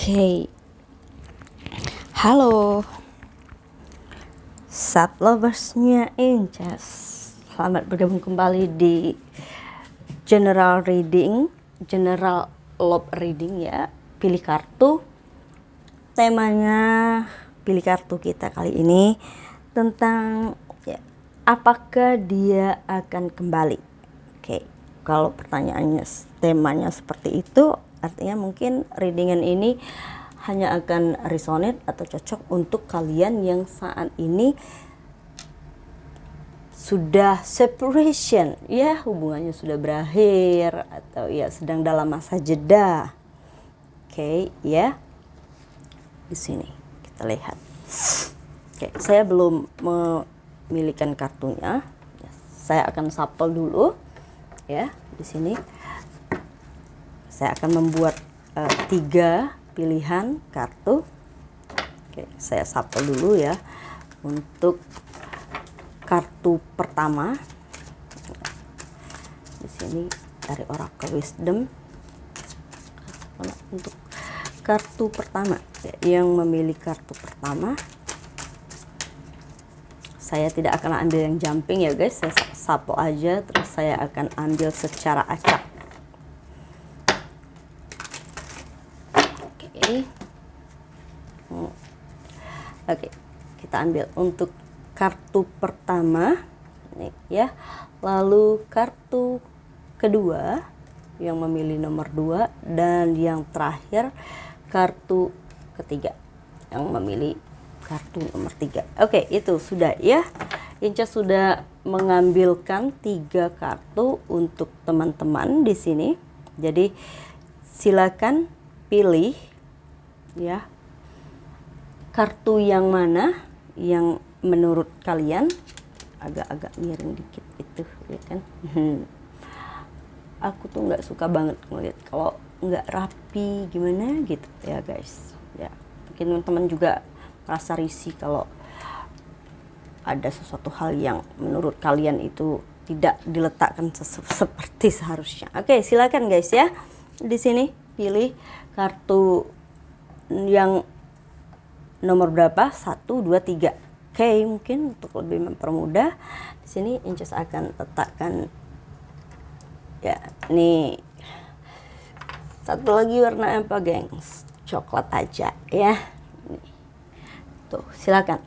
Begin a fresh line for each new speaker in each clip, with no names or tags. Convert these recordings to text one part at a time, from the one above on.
Oke, halo Sat Loversnya Inces. Selamat bergabung kembali di General Love Reading ya. Pilih kartu. Temanya pilih kartu kita kali ini tentang ya, apakah dia akan kembali. Oke, kalau pertanyaannya temanya seperti itu, artinya mungkin readingan ini hanya akan resonate atau cocok untuk kalian yang saat ini sudah separation, ya hubungannya sudah berakhir atau ya sedang dalam masa jeda. Oke, ya. Di sini kita lihat. Oke, saya belum memilihkan kartunya. Saya akan shuffle dulu. Ya, di sini saya akan membuat 3 pilihan kartu. Oke, saya shuffle dulu ya untuk kartu pertama. Di sini dari Oracle Wisdom. Untuk kartu pertama, ya, yang memilih kartu pertama, saya tidak akan ambil yang jumping ya guys. Saya shuffle aja, terus saya akan ambil secara acak. Oke, kita ambil untuk kartu pertama nih ya. Lalu kartu kedua yang memilih nomor 2 dan yang terakhir kartu ketiga yang memilih kartu nomor 3. Oke, itu sudah ya. Inca sudah mengambilkan 3 kartu untuk teman-teman di sini. Jadi silakan pilih ya kartu yang mana yang menurut kalian. Agak-agak miring dikit itu ya kan. Aku tuh nggak suka banget ngeliat kalau nggak rapi gimana gitu ya guys ya. Mungkin teman-teman juga merasa risih kalau ada sesuatu hal yang menurut kalian itu tidak diletakkan seperti seharusnya. Oke, silakan guys ya. Di sini pilih kartu yang nomor berapa? 1, 2, 3. Oke, mungkin untuk lebih mempermudah di sini Inces akan letakkan ya, nih. Satu lagi warna apa, gengs? Coklat aja ya. Nih. Tuh, silakan.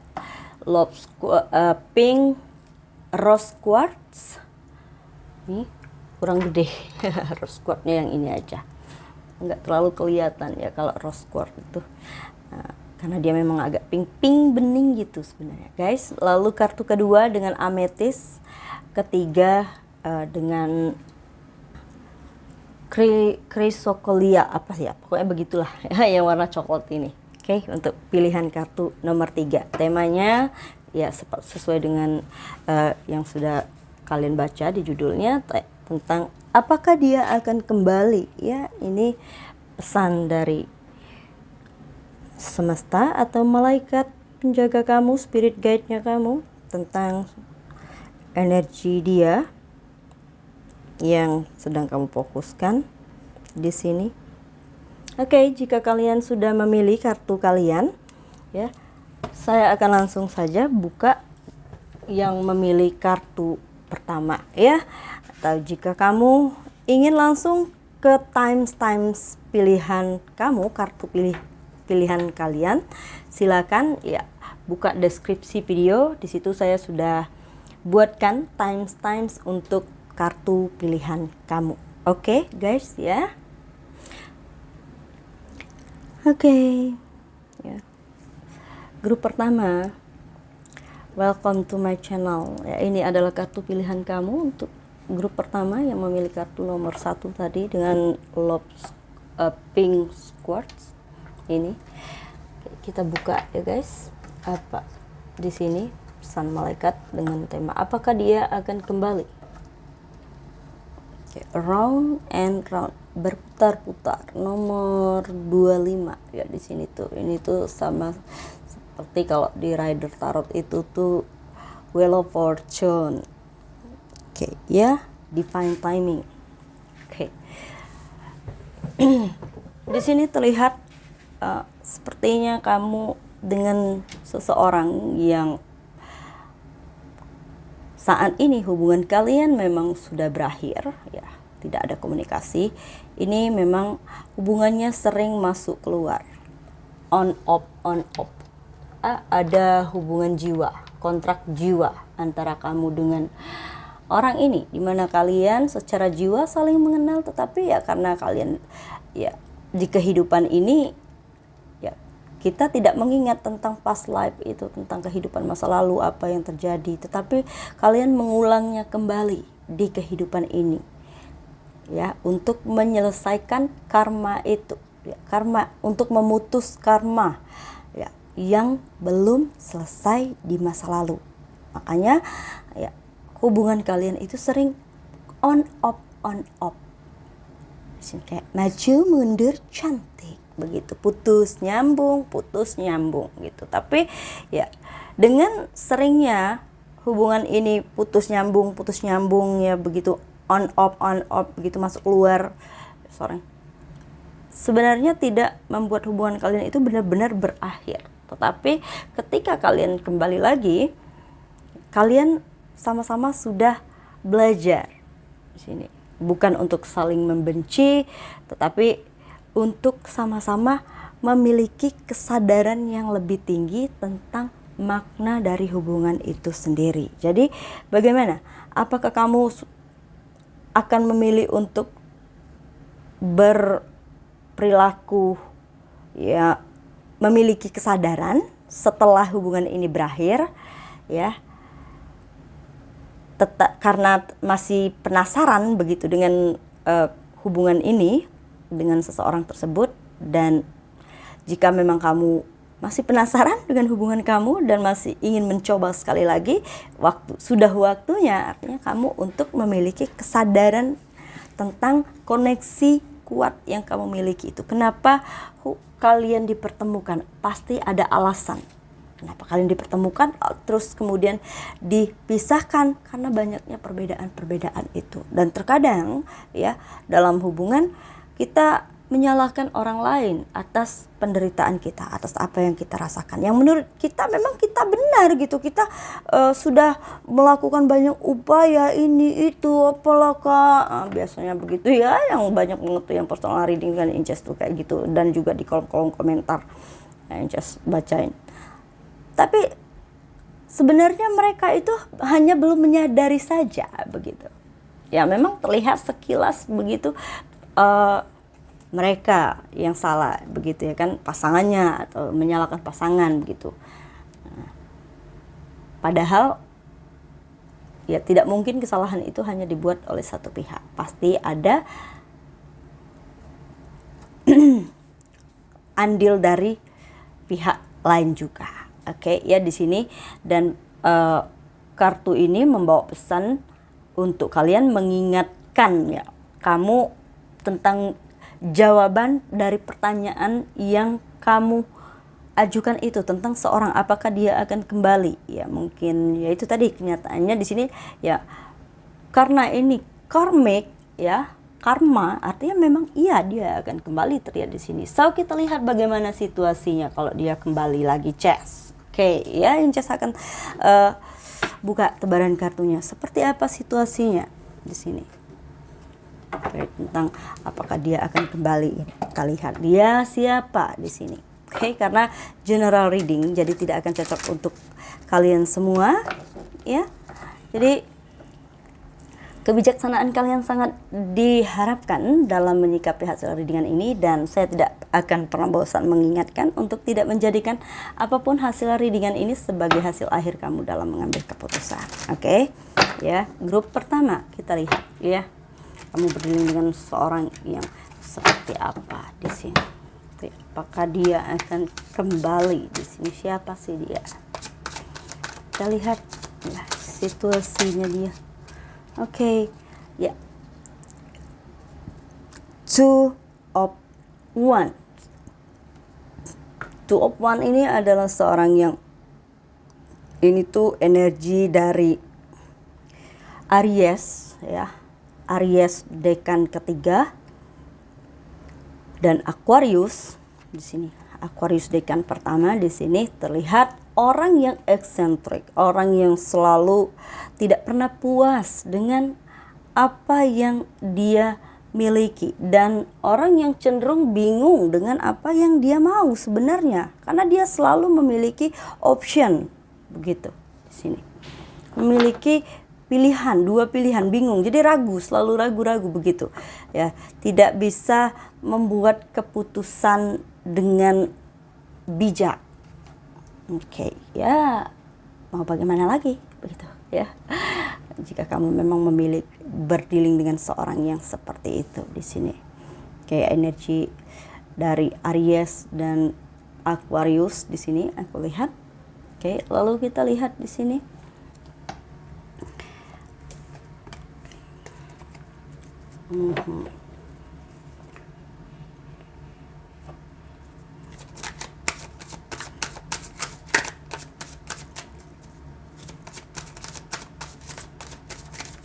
Pink rose quartz. Nih, kurang gede. Rose quartznya yang ini aja. Nggak terlalu kelihatan ya kalau rose quartz itu. Nah, karena dia memang agak pink bening gitu sebenarnya guys. Lalu kartu kedua dengan ametis, ketiga dengan chrysocolia apa sih ya, pokoknya begitulah ya, yang warna coklat ini. Oke, untuk pilihan kartu nomor 3 temanya ya sesuai dengan yang sudah kalian baca di judulnya tentang apakah dia akan kembali ya. Ini pesan dari semesta atau malaikat penjaga kamu, spirit guide-nya kamu, tentang energi dia yang sedang kamu fokuskan di sini. Oke, jika kalian sudah memilih kartu kalian ya, saya akan langsung saja buka yang memilih kartu pertama ya. Atau jika kamu ingin langsung ke times pilihan kamu, kartu pilihan kalian, silakan ya buka deskripsi video. Di situ saya sudah buatkan times untuk kartu pilihan kamu. Oke, guys ya. Oke. Ya. Grup pertama. Welcome to my channel. Ya, ini adalah kartu pilihan kamu untuk grup pertama yang memilih kartu nomor 1 tadi dengan pink quartz. Ini kita buka ya guys. Apa di sini pesan malaikat dengan tema apakah dia akan kembali. Round and round, berputar-putar, nomor 25 ya. Di sini tuh ini tuh sama seperti kalau di Rider Tarot itu tuh Wheel of Fortune. Oke ya, divine timing. Oke. Di sini terlihat sepertinya kamu dengan seseorang yang saat ini hubungan kalian memang sudah berakhir, ya, tidak ada komunikasi. Ini memang hubungannya sering masuk keluar, on off. Ada hubungan jiwa, kontrak jiwa antara kamu dengan orang ini, dimana kalian secara jiwa saling mengenal, tetapi ya karena kalian ya di kehidupan ini ya kita tidak mengingat tentang past life itu, tentang kehidupan masa lalu apa yang terjadi, tetapi kalian mengulangnya kembali di kehidupan ini, ya, untuk menyelesaikan karma itu, ya, karma, untuk memutus karma, ya, yang belum selesai di masa lalu. Makanya ya hubungan kalian itu sering on off. Kayak maju mundur cantik begitu, putus nyambung gitu. Tapi ya dengan seringnya hubungan ini putus nyambung ya begitu, on off begitu, masuk keluar, sebenarnya tidak membuat hubungan kalian itu benar-benar berakhir. Tetapi ketika kalian kembali lagi, kalian sama-sama sudah belajar di sini, bukan untuk saling membenci, tetapi untuk sama-sama memiliki kesadaran yang lebih tinggi tentang makna dari hubungan itu sendiri. Jadi bagaimana? Apakah kamu akan memilih untuk berperilaku, ya, memiliki kesadaran setelah hubungan ini berakhir, ya, karena masih penasaran begitu dengan hubungan ini dengan seseorang tersebut, dan jika memang kamu masih penasaran dengan hubungan kamu dan masih ingin mencoba sekali lagi, sudah waktunya artinya kamu untuk memiliki kesadaran tentang koneksi kuat yang kamu miliki itu. Kenapa kalian dipertemukan? Pasti ada alasan. Kenapa kalian dipertemukan terus kemudian dipisahkan? Karena banyaknya perbedaan itu. Dan terkadang ya dalam hubungan kita menyalahkan orang lain atas penderitaan kita, atas apa yang kita rasakan, yang menurut kita memang kita benar gitu. Kita sudah melakukan banyak upaya ini itu apalah kak, biasanya begitu ya, yang banyak banget tuh yang personal reading kan Inces tuh kayak gitu, dan juga di kolom-kolom komentar Inces bacain. Tapi sebenarnya mereka itu hanya belum menyadari saja begitu. Ya memang terlihat sekilas begitu mereka yang salah begitu ya kan, pasangannya, atau menyalahkan pasangan begitu. Padahal ya tidak mungkin kesalahan itu hanya dibuat oleh satu pihak. Pasti ada andil dari pihak lain juga. Oke, ya di sini. Dan kartu ini membawa pesan untuk kalian mengingatkan ya kamu tentang jawaban dari pertanyaan yang kamu ajukan itu tentang seorang, apakah dia akan kembali. Ya mungkin ya itu tadi kenyataannya di sini ya, karena ini karmic ya, karma artinya memang iya dia akan kembali terlihat di sini. So kita lihat bagaimana situasinya kalau dia kembali lagi, Ces. Oke, ya Inces akan buka tebaran kartunya. Seperti apa situasinya di sini? Oke, tentang apakah dia akan kembali. Kita lihat dia siapa di sini. Oke, karena general reading jadi tidak akan cocok untuk kalian semua, ya. Jadi kebijaksanaan kalian sangat diharapkan dalam menyikapi hasil readingan ini, dan saya tidak akan pernah bosan mengingatkan untuk tidak menjadikan apapun hasil readingan ini sebagai hasil akhir kamu dalam mengambil keputusan. Oke, ya. Grup pertama kita lihat ya, kamu berdiri dengan seorang yang seperti apa di sini. Apakah dia akan kembali di sini? Siapa sih dia? Kita lihat ya situasinya dia. Oke, ya. Two of Wands. Two of Wands ini adalah seorang yang ini tuh energi dari Aries ya. Aries dekan ketiga dan Aquarius di sini. Aquarius dekan pertama di sini terlihat orang yang eksentrik, orang yang selalu tidak pernah puas dengan apa yang dia miliki, dan orang yang cenderung bingung dengan apa yang dia mau sebenarnya, karena dia selalu memiliki option begitu di sini. Memiliki pilihan, dua pilihan, bingung, jadi ragu, selalu ragu-ragu begitu ya, tidak bisa membuat keputusan dengan bijak. Oke, ya mau bagaimana lagi begitu ya, jika kamu memang memilih berdealing dengan seorang yang seperti itu di sini. Kayak energi dari Aries dan Aquarius di sini aku lihat. Oke, lalu kita lihat di sini.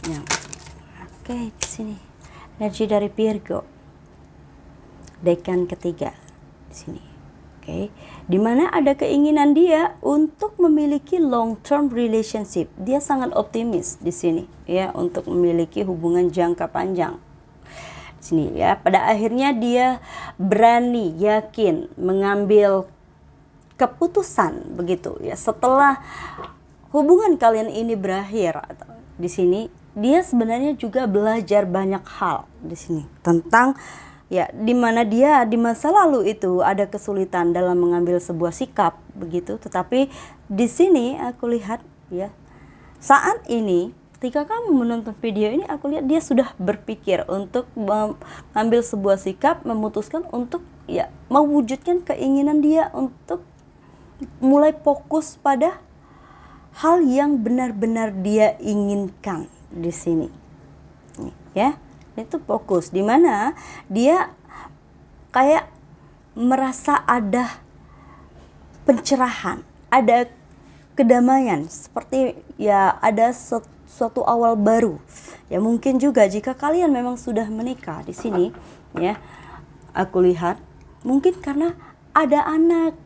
Ya. Oke, di sini energi dari Virgo, dekan ketiga di sini. Oke, dimana ada keinginan dia untuk memiliki long term relationship. Dia sangat optimis di sini ya untuk memiliki hubungan jangka panjang. Di sini ya, pada akhirnya dia berani, yakin mengambil keputusan begitu ya, setelah hubungan kalian ini berakhir. Di sini dia sebenarnya juga belajar banyak hal di sini tentang ya, dimana dia di masa lalu itu ada kesulitan dalam mengambil sebuah sikap begitu, tetapi di sini aku lihat ya, saat ini ketika kamu menonton video ini, aku lihat dia sudah berpikir untuk mengambil sebuah sikap, memutuskan untuk ya mewujudkan keinginan dia untuk mulai fokus pada hal yang benar-benar dia inginkan di sini. Ya, itu fokus, dimana dia kayak merasa ada pencerahan, ada kedamaian, seperti ya ada suatu awal baru. Ya mungkin juga jika kalian memang sudah menikah di sini ya, aku lihat mungkin karena ada anak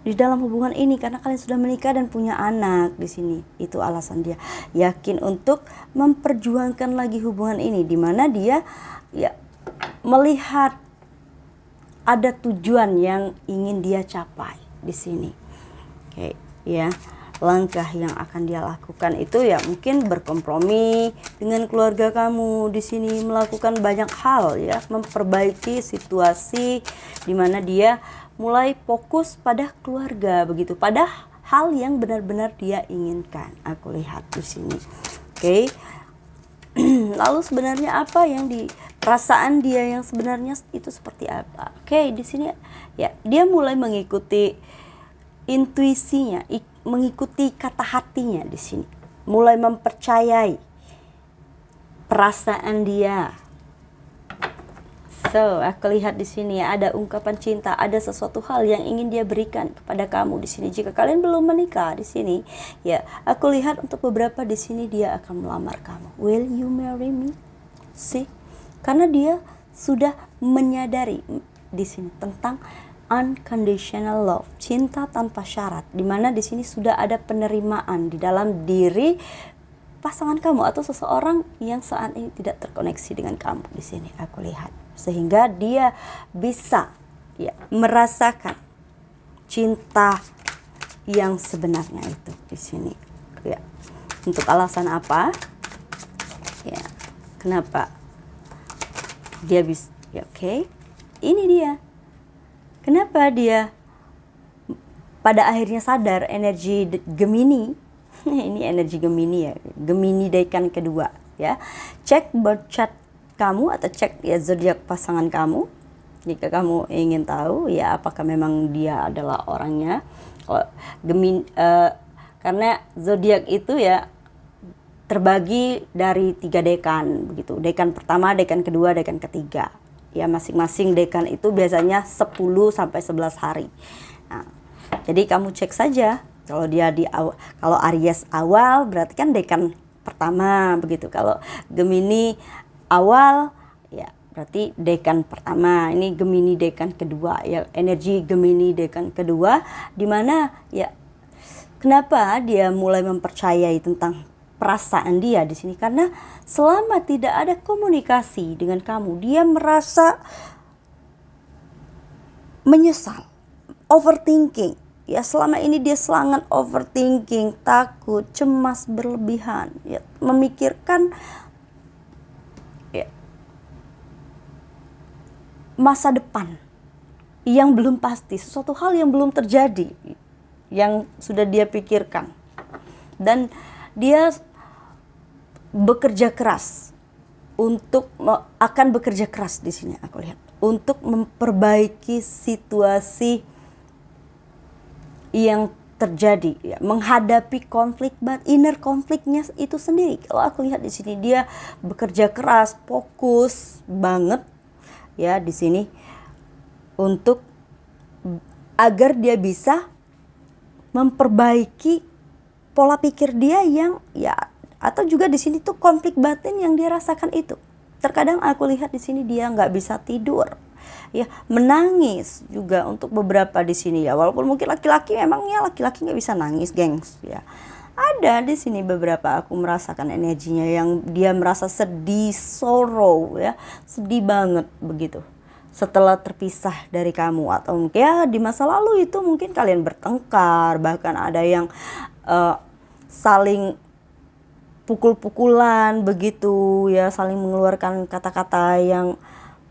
di dalam hubungan ini, karena kalian sudah menikah dan punya anak di sini. Itu alasan dia yakin untuk memperjuangkan lagi hubungan ini, di mana dia ya melihat ada tujuan yang ingin dia capai di sini. Oke, ya. Langkah yang akan dia lakukan itu ya mungkin berkompromi dengan keluarga kamu di sini, melakukan banyak hal ya, memperbaiki situasi di mana dia mulai fokus pada keluarga begitu, pada hal yang benar-benar dia inginkan. Aku lihat di sini. Oke. Lalu sebenarnya apa yang di perasaan dia yang sebenarnya itu seperti apa? Oke, di sini ya dia mulai mengikuti intuisinya, mengikuti kata hatinya di sini. Mulai mempercayai perasaan dia. So, aku lihat di sini ada ungkapan cinta, ada sesuatu hal yang ingin dia berikan kepada kamu di sini. Jika kalian belum menikah di sini, ya, aku lihat untuk beberapa di sini dia akan melamar kamu. Will you marry me? See? Karena dia sudah menyadari di sini tentang unconditional love, cinta tanpa syarat, di mana di sini sudah ada penerimaan di dalam diri pasangan kamu atau seseorang yang saat ini tidak terkoneksi dengan kamu di sini. Aku lihat sehingga dia bisa ya merasakan cinta yang sebenarnya itu di sini. Ya. Untuk alasan apa? Ya. Kenapa dia bisa? Ya, oke. Ini dia. Kenapa dia pada akhirnya sadar energi Gemini. Ini energi Gemini ya. Gemini dekan kedua ya. Cek birth chart kamu atau cek ya zodiak pasangan kamu jika kamu ingin tahu ya apakah memang dia adalah orangnya. Gemini karena zodiak itu ya terbagi dari 3 dekan begitu. Dekan pertama, dekan kedua, dekan ketiga. Ya masing-masing dekan itu biasanya 10 sampai 11 hari. Nah, jadi kamu cek saja kalau dia kalau Aries awal berarti kan dekan pertama begitu. Kalau Gemini awal ya berarti dekan pertama, ini Gemini dekan kedua ya, energi Gemini dekan kedua, dimana ya kenapa dia mulai mempercayai tentang perasaan dia di sini, karena selama tidak ada komunikasi dengan kamu, dia merasa menyesal, overthinking. Ya, selama ini dia sangat overthinking, takut, cemas berlebihan, ya, memikirkan ya, masa depan yang belum pasti, sesuatu hal yang belum terjadi, yang sudah dia pikirkan. Dan dia bekerja keras akan bekerja keras di sini aku lihat untuk memperbaiki situasi yang terjadi, ya, menghadapi konflik, inner konfliknya itu sendiri. Kalau aku lihat di sini dia bekerja keras, fokus banget ya di sini untuk agar dia bisa memperbaiki pola pikir dia yang ya, atau juga di sini tuh konflik batin yang dia rasakan itu. Terkadang aku lihat di sini dia nggak bisa tidur, ya, menangis juga untuk beberapa di sini ya. Walaupun mungkin laki-laki, memangnya laki-laki nggak bisa nangis, gengs ya. Ada di sini beberapa aku merasakan energinya yang dia merasa sedih, sorrow ya, sedih banget begitu. Setelah terpisah dari kamu, atau mungkin ya di masa lalu itu mungkin kalian bertengkar, bahkan ada yang saling pukul-pukulan begitu ya, saling mengeluarkan kata-kata yang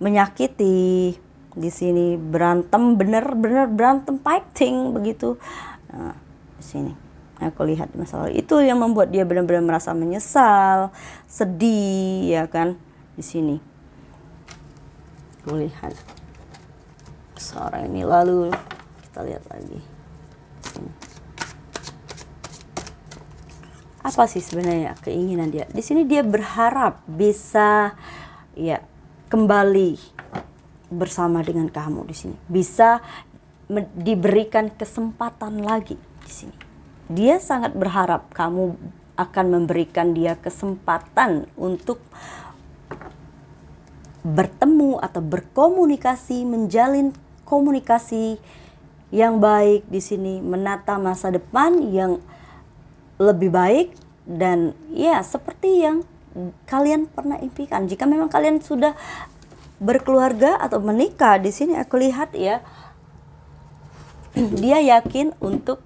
menyakiti di sini, berantem, bener-bener berantem, fighting begitu. Nah, di sini aku lihat masalah itu yang membuat dia benar-benar merasa menyesal, sedih ya kan. Di sini aku lihat seorang ini, lalu kita lihat lagi sini. Apa sih sebenarnya keinginan dia? Di sini dia berharap bisa ya kembali bersama dengan kamu di sini. Bisa diberikan kesempatan lagi di sini. Dia sangat berharap kamu akan memberikan dia kesempatan untuk bertemu atau berkomunikasi, menjalin komunikasi yang baik di sini, menata masa depan yang lebih baik, dan ya seperti yang kalian pernah impikan. Jika memang kalian sudah berkeluarga atau menikah, di sini aku lihat ya dia yakin untuk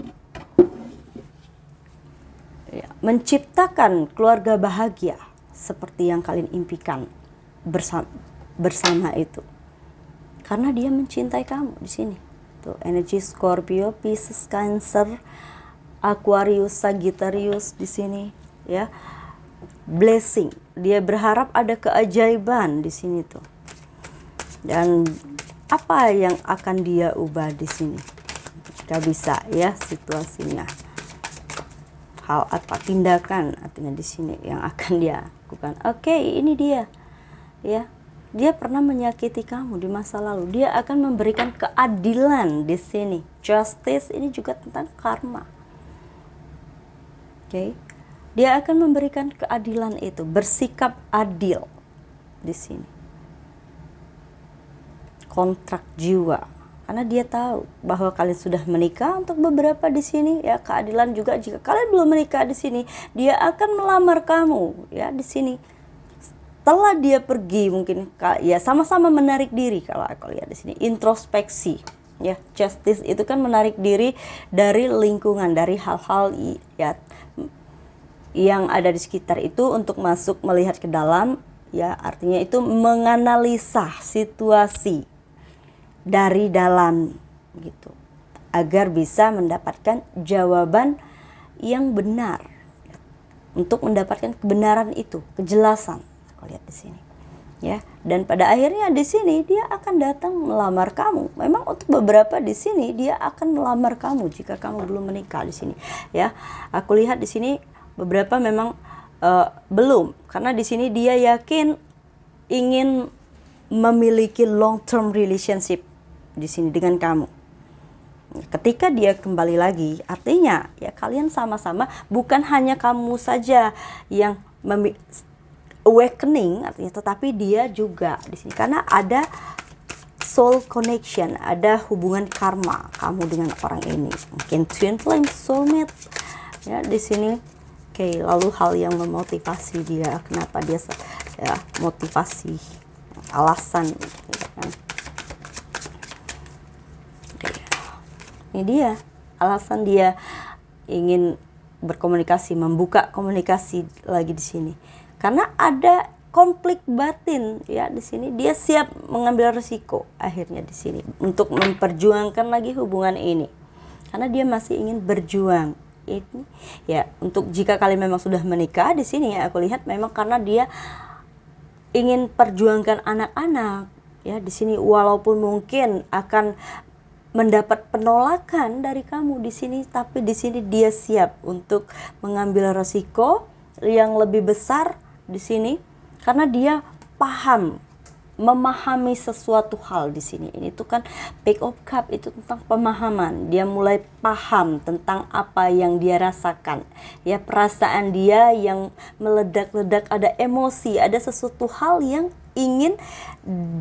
ya, menciptakan keluarga bahagia seperti yang kalian impikan bersama itu, karena dia mencintai kamu di sini. Tuh energi Scorpio, Pisces, Cancer, Aquarius, Sagittarius di sini ya. Blessing, dia berharap ada keajaiban di sini tuh. Dan apa yang akan dia ubah di sini? Gak bisa ya situasinya. Hal apa, tindakan artinya di sini yang akan dia lakukan. Oke, ini dia. Ya. Dia pernah menyakiti kamu di masa lalu. Dia akan memberikan keadilan di sini. Justice ini juga tentang karma. Oke, dia akan memberikan keadilan itu, bersikap adil di sini. Kontrak jiwa, karena dia tahu bahwa kalian sudah menikah. Untuk beberapa di sini ya, keadilan juga jika kalian belum menikah di sini, dia akan melamar kamu ya di sini. Setelah dia pergi mungkin ya sama-sama menarik diri. Kalau aku lihat di sini introspeksi. Ya, justice itu kan menarik diri dari lingkungan, dari hal-hal ya yang ada di sekitar itu untuk masuk melihat ke dalam ya, artinya itu menganalisa situasi dari dalam gitu, agar bisa mendapatkan jawaban yang benar, untuk mendapatkan kebenaran itu, kejelasan. Aku lihat di sini ya, dan pada akhirnya di sini dia akan datang melamar kamu. Memang untuk beberapa di sini dia akan melamar kamu jika kamu belum menikah di sini ya. Aku lihat di sini beberapa memang belum, karena di sini dia yakin ingin memiliki long term relationship di sini dengan kamu. Ketika dia kembali lagi, artinya ya kalian sama-sama, bukan hanya kamu saja yang awakening artinya, tetapi dia juga di sini karena ada soul connection, ada hubungan karma kamu dengan orang ini, mungkin twin flame, soulmate ya di sini. Oke, lalu hal yang memotivasi dia, kenapa dia ya, motivasi, alasan gitu kan. Oke. Ini dia alasan dia ingin berkomunikasi, membuka komunikasi lagi di sini. Karena ada konflik batin ya di sini, dia siap mengambil risiko akhirnya di sini untuk memperjuangkan lagi hubungan ini. Karena dia masih ingin berjuang. Ini ya, untuk jika kalian memang sudah menikah di sini ya, aku lihat memang karena dia ingin perjuangkan anak-anak ya di sini, walaupun mungkin akan mendapat penolakan dari kamu di sini, tapi di sini dia siap untuk mengambil resiko yang lebih besar di sini karena dia paham, memahami sesuatu hal di sini. Ini tuh kan Page of Cup itu tentang pemahaman. Dia mulai paham tentang apa yang dia rasakan. Ya, perasaan dia yang meledak-ledak, ada emosi, ada sesuatu hal yang ingin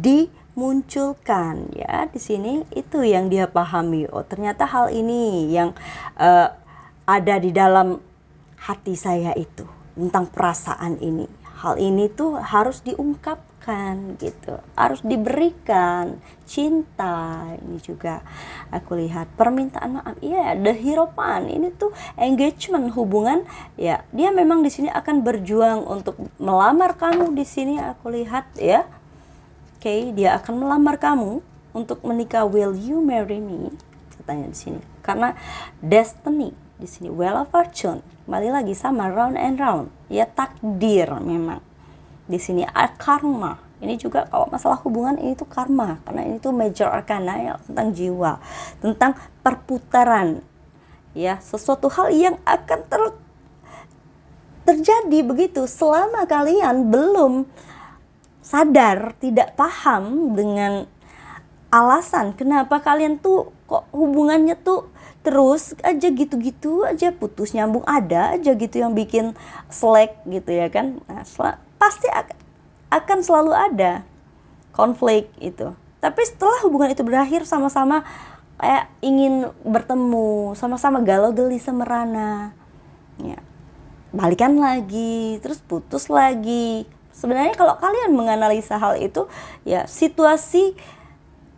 dimunculkan ya di sini. Itu yang dia pahami. Oh, ternyata hal ini yang ada di dalam hati saya itu, tentang perasaan ini. Hal ini tuh harus diungkapkan gitu, harus diberikan cinta. Ini juga aku lihat permintaan maaf. Iya, the Hierophant ini tuh engagement, hubungan ya. Dia memang di sini akan berjuang untuk melamar kamu di sini, aku lihat ya. Oke, dia akan melamar kamu untuk menikah. Will you marry me? Katanya di sini. Karena destiny di sini, Wheel of Fortune, kembali lagi sama round and round ya, takdir memang di sini. Karma ini juga kalau masalah hubungan ini tuh karma, karena ini tuh major arcana ya, tentang jiwa, tentang perputaran ya, sesuatu hal yang akan terjadi begitu selama kalian belum sadar, tidak paham dengan alasan kenapa kalian tuh kok hubungannya tuh terus aja gitu-gitu aja, putus nyambung, ada aja gitu yang bikin slack gitu ya kan. Nah, pasti akan selalu ada konflik itu. Tapi setelah hubungan itu berakhir, sama-sama kayak ingin bertemu, sama-sama galau gelisah merana ya, balikan lagi, terus putus lagi. Sebenarnya kalau kalian menganalisa hal itu ya, situasi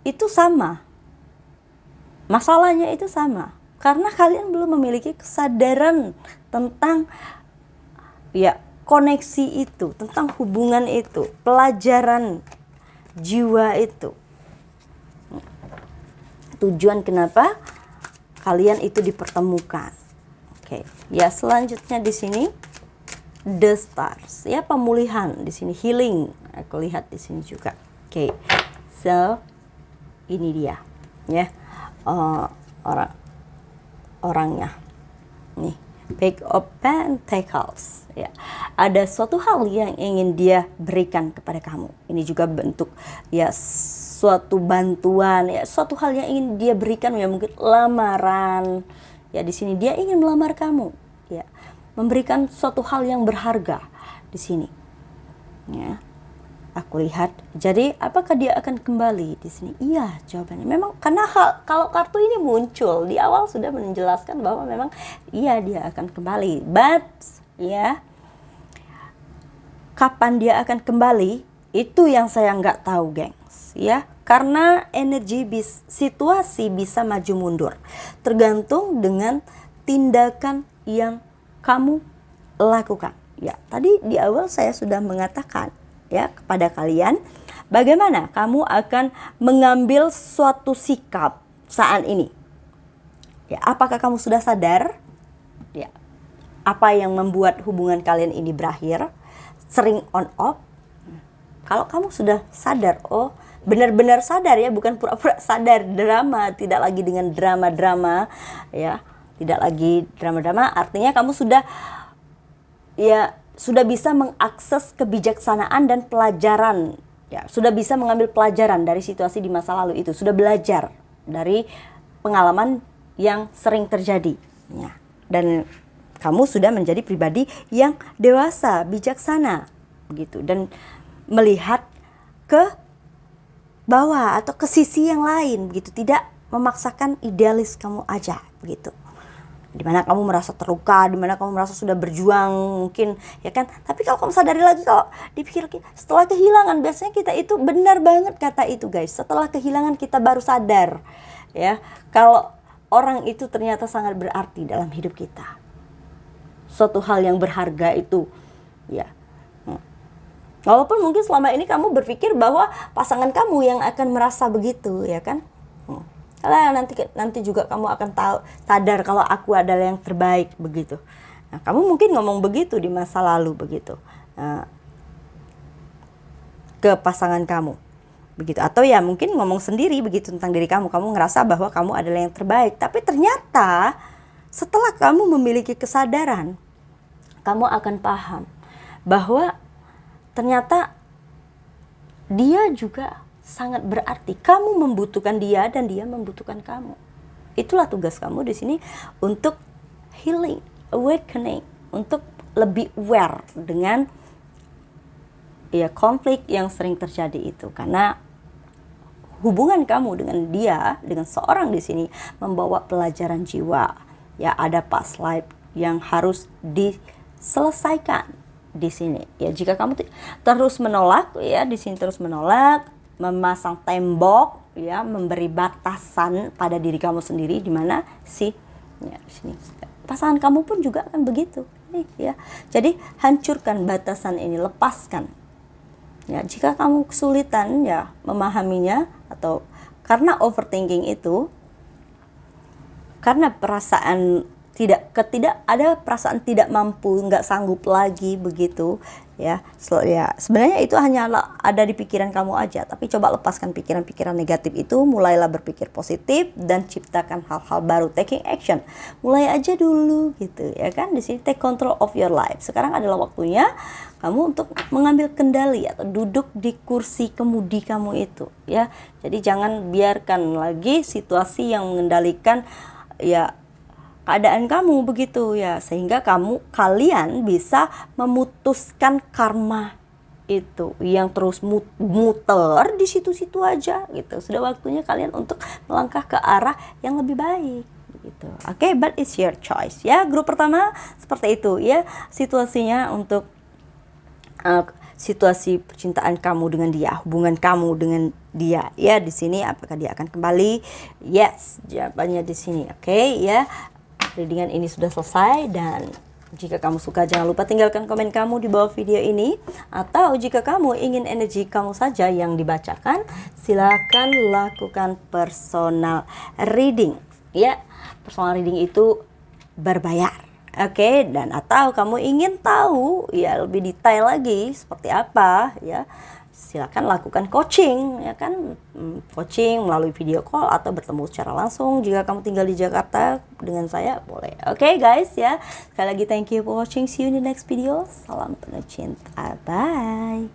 itu sama, masalahnya itu sama, karena kalian belum memiliki kesadaran tentang ya koneksi itu, tentang hubungan itu, pelajaran jiwa itu. Tujuan kenapa kalian itu dipertemukan. Oke, ya selanjutnya di sini The Stars, ya pemulihan di sini, healing. Aku lihat di sini juga. Oke, so ini dia, ya orangnya. Nih, Page of Pentacles ya. Ada suatu hal yang ingin dia berikan kepada kamu. Ini juga bentuk ya suatu bantuan ya, suatu hal yang ingin dia berikan ya, mungkin lamaran. Ya di sini dia ingin melamar kamu ya, memberikan suatu hal yang berharga di sini. Ya. Aku lihat. Jadi apakah dia akan kembali di sini? Iya, jawabannya memang, karena kalau kartu ini muncul di awal sudah menjelaskan bahwa memang iya dia akan kembali. But ya, kapan dia akan kembali itu yang saya nggak tahu, gengs. Ya, karena energi situasi bisa maju mundur, tergantung dengan tindakan yang kamu lakukan. Ya, tadi di awal saya sudah mengatakan ya kepada kalian, bagaimana kamu akan mengambil suatu sikap saat ini. Ya, apakah kamu sudah sadar? Ya, apa yang membuat hubungan kalian ini berakhir? Sering on off. Kalau kamu sudah sadar, oh benar-benar sadar ya, bukan pura-pura sadar, drama, tidak lagi dengan drama-drama ya, tidak lagi drama-drama, artinya kamu sudah ya sudah bisa mengakses kebijaksanaan dan pelajaran ya, sudah bisa mengambil pelajaran dari situasi di masa lalu itu, sudah belajar dari pengalaman yang sering terjadi ya, dan kamu sudah menjadi pribadi yang dewasa, bijaksana begitu, dan melihat ke bawah atau ke sisi yang lain begitu, tidak memaksakan idealis kamu aja begitu. Dimana kamu merasa terluka, dimana kamu merasa sudah berjuang mungkin, ya kan. Tapi kalau kamu sadari lagi, kalau dipikir setelah kehilangan, biasanya kita itu benar banget kata itu guys, setelah kehilangan kita baru sadar ya kalau orang itu ternyata sangat berarti dalam hidup kita, suatu hal yang berharga itu ya. Walaupun mungkin selama ini kamu berpikir bahwa pasangan kamu yang akan merasa begitu, ya kan. Kalau nanti juga kamu akan tahu, sadar kalau aku adalah yang terbaik begitu. Nah, kamu mungkin ngomong begitu di masa lalu begitu ke pasangan kamu begitu, atau ya mungkin ngomong sendiri begitu tentang diri kamu. Kamu ngerasa bahwa kamu adalah yang terbaik, tapi ternyata setelah kamu memiliki kesadaran, kamu akan paham bahwa ternyata dia juga sangat berarti. Kamu membutuhkan dia dan dia membutuhkan kamu. Itulah tugas kamu di sini, untuk healing, awakening, untuk lebih aware dengan ya konflik yang sering terjadi itu. Karena hubungan kamu dengan dia, dengan seorang di sini, membawa pelajaran jiwa. Ya, ada past life yang harus diselesaikan di sini. Ya, jika kamu terus menolak, ya di sini terus menolak, memasang tembok, ya, memberi batasan pada diri kamu sendiri, di mana sih, ya, di sini pasangan kamu pun juga akan begitu, ya. Jadi hancurkan batasan ini, lepaskan. Ya, jika kamu kesulitan ya memahaminya, atau karena overthinking itu, karena perasaan ada perasaan tidak mampu, nggak sanggup lagi begitu ya. Ya sebenarnya itu hanyalah ada di pikiran kamu aja, tapi coba lepaskan pikiran-pikiran negatif itu, mulailah berpikir positif dan ciptakan hal-hal baru, taking action. Mulai aja dulu gitu ya kan. Di sini take control of your life. Sekarang adalah waktunya kamu untuk mengambil kendali atau duduk di kursi kemudi kamu itu ya. Jadi jangan biarkan lagi situasi yang mengendalikan ya keadaan kamu begitu ya, sehingga kalian bisa memutuskan karma itu yang terus muter di situ-situ aja gitu. Sudah waktunya kalian untuk melangkah ke arah yang lebih baik gitu. Oke, but it's your choice ya. Grup pertama seperti itu ya situasinya, untuk situasi percintaan kamu dengan dia, hubungan kamu dengan dia ya. Di sini apakah dia akan kembali? Yes, jawabannya di sini. Oke ya. Readingan ini sudah selesai, dan jika kamu suka jangan lupa tinggalkan komen kamu di bawah video ini, atau jika kamu ingin energi kamu saja yang dibacakan, silakan lakukan personal reading ya. Personal reading itu berbayar. Oke, dan atau kamu ingin tahu ya lebih detail lagi seperti apa ya, silakan lakukan coaching ya kan, coaching melalui video call atau bertemu secara langsung. Jika kamu tinggal di Jakarta dengan saya boleh. Oke guys ya, sekali lagi thank you for watching, see you in the next video. Salam penuh cinta, bye.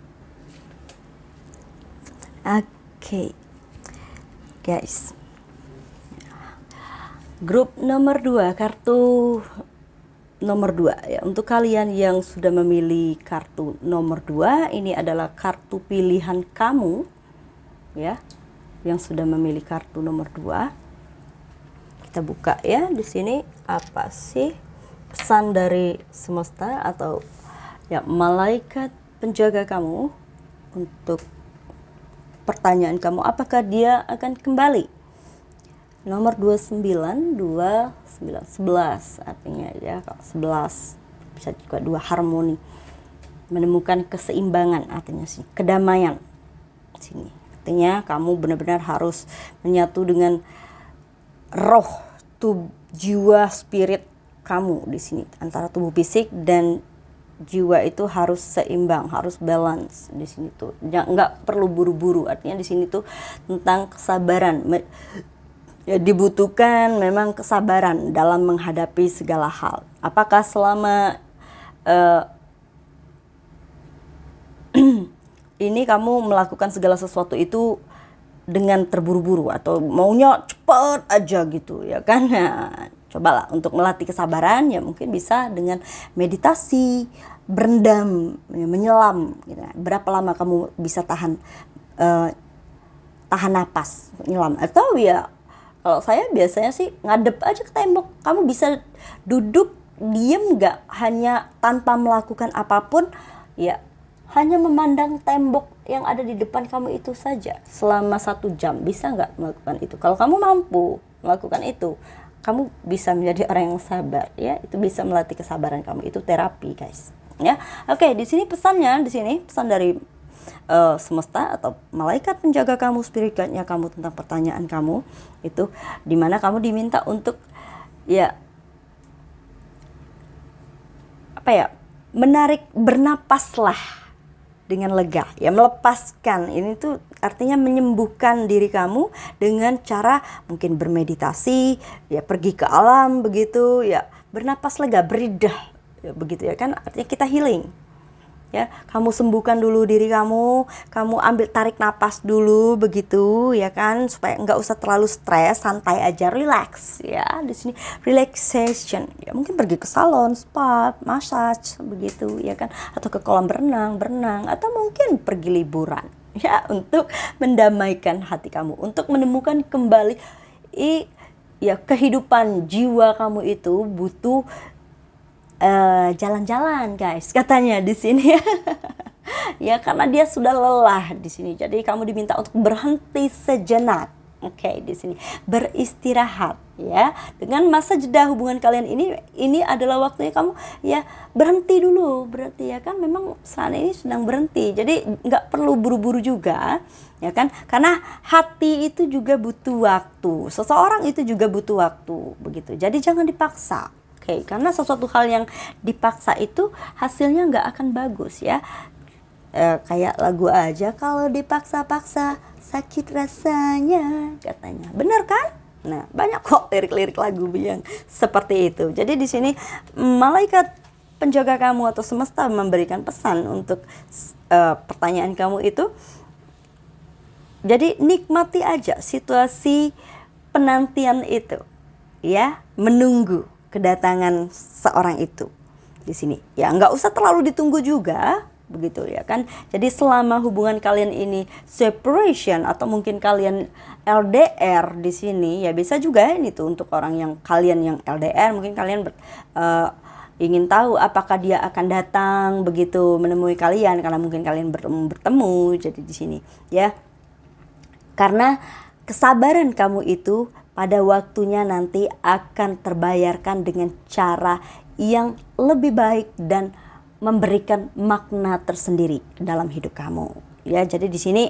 Oke guys, grup nomor 2, kartu nomor 2 ya. Untuk kalian yang sudah memilih kartu nomor 2, ini adalah kartu pilihan kamu ya, yang sudah memilih kartu nomor 2. Kita buka ya. Di sini apa sih pesan dari semesta atau ya malaikat penjaga kamu untuk pertanyaan kamu, apakah dia akan kembali? Nomor 29, 11 artinya ya, kalau 11 bisa juga 2, harmoni, menemukan keseimbangan, artinya sih kedamaian sini. Artinya kamu benar-benar harus menyatu dengan roh, jiwa, spirit kamu di sini, antara tubuh fisik dan jiwa itu harus seimbang, harus balance di sini tuh. Nggak perlu buru-buru, artinya di sini tuh tentang kesabaran. Ya, dibutuhkan memang kesabaran dalam menghadapi segala hal. Apakah selama ini kamu melakukan segala sesuatu itu dengan terburu-buru atau maunya cepat aja gitu ya kan? Nah, Cobalah untuk melatih kesabaran, ya mungkin bisa dengan meditasi, berendam, ya, menyelam gitu. Berapa lama kamu bisa tahan napas nyelam, atau ya kalau saya biasanya sih ngadep aja ke tembok. Kamu bisa duduk diem, nggak hanya tanpa melakukan apapun, ya hanya memandang tembok yang ada di depan kamu itu saja selama 1 jam. Bisa nggak melakukan itu? Kalau kamu mampu melakukan itu, kamu bisa menjadi orang yang sabar, ya. Itu bisa melatih kesabaran kamu. Itu terapi, guys, ya. Oke, di sini pesannya, di sini pesan dari semesta atau malaikat penjaga kamu, spirit guide-nya kamu tentang pertanyaan kamu itu, dimana kamu diminta untuk ya apa ya, menarik, bernapaslah dengan lega, ya, melepaskan. Ini tuh artinya menyembuhkan diri kamu dengan cara mungkin bermeditasi, ya, pergi ke alam begitu, ya, bernapas lega, beridah, ya, begitu ya kan, artinya kita healing. Ya, kamu sembuhkan dulu diri kamu ambil tarik napas dulu begitu, ya kan, supaya nggak usah terlalu stres, santai aja, relax, ya. Di sini relaxation, ya, mungkin pergi ke salon, spa, massage begitu, ya kan, atau ke kolam berenang, atau mungkin pergi liburan, ya, untuk mendamaikan hati kamu, untuk menemukan kembali ya kehidupan jiwa kamu itu butuh jalan-jalan, guys, katanya di sini. Ya, karena dia sudah lelah di sini. Jadi kamu diminta untuk berhenti sejenak. Oke, di sini beristirahat, ya. Dengan masa jeda hubungan kalian ini adalah waktunya kamu ya berhenti dulu, berarti ya kan, memang saat ini sedang berhenti. Jadi nggak perlu buru-buru juga, ya kan? Karena hati itu juga butuh waktu. Seseorang itu juga butuh waktu, begitu. Jadi jangan dipaksa. Oke, karena sesuatu hal yang dipaksa itu hasilnya nggak akan bagus, ya. Kayak lagu aja, kalau dipaksa-paksa sakit rasanya, katanya. Bener kan? Nah, banyak kok lirik-lirik lagu yang seperti itu. Jadi di sini malaikat penjaga kamu atau semesta memberikan pesan untuk pertanyaan kamu itu. Jadi nikmati aja situasi penantian itu, ya, menunggu kedatangan seorang itu di sini. Ya, nggak usah terlalu ditunggu juga, begitu ya kan. Jadi selama hubungan kalian ini separation atau mungkin kalian LDR di sini, ya bisa juga ini tuh untuk orang yang kalian yang LDR, mungkin kalian ingin tahu apakah dia akan datang begitu menemui kalian, karena mungkin kalian bertemu. Jadi di sini, ya, karena kesabaran kamu itu pada waktunya nanti akan terbayarkan dengan cara yang lebih baik dan memberikan makna tersendiri dalam hidup kamu, ya. Jadi di sini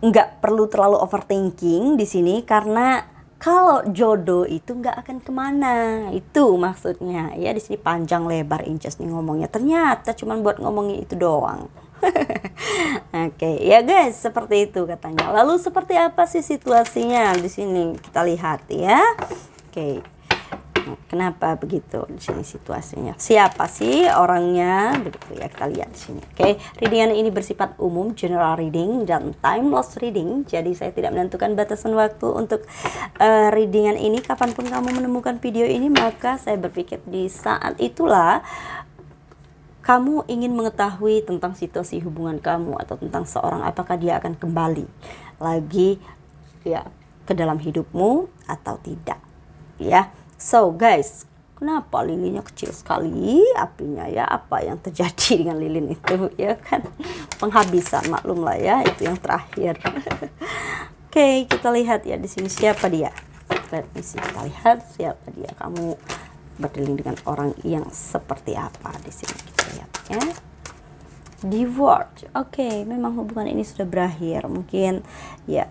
nggak perlu terlalu overthinking di sini, karena kalau jodoh itu nggak akan kemana, itu maksudnya, ya. Di sini panjang lebar inces nih ngomongnya, ternyata cuma buat ngomongin itu doang. Oke, ya guys, seperti itu katanya. Lalu seperti apa sih situasinya di sini? Kita lihat, ya. Oke. Kenapa begitu di sini situasinya? Siapa sih orangnya? Begitu ya, kita lihat di sini. Oke, readingan ini bersifat umum, general reading dan timeless reading. Jadi saya tidak menentukan batasan waktu untuk readingan ini. Kapanpun kamu menemukan video ini, maka saya berpikir di saat itulah kamu ingin mengetahui tentang situasi hubungan kamu atau tentang seorang, apakah dia akan kembali lagi, ya, ke dalam hidupmu atau tidak, ya. So guys, kenapa lilinnya kecil sekali apinya, ya? Apa yang terjadi dengan lilin itu, ya kan? Penghabisan, maklum lah, ya, itu yang terakhir. Oke, kita lihat ya di sini siapa dia. Kita lihat siapa dia. Kamu berdilin dengan orang yang seperti apa di sini, kita lihat, ya. Divorce. Oke, memang hubungan ini sudah berakhir, mungkin, ya.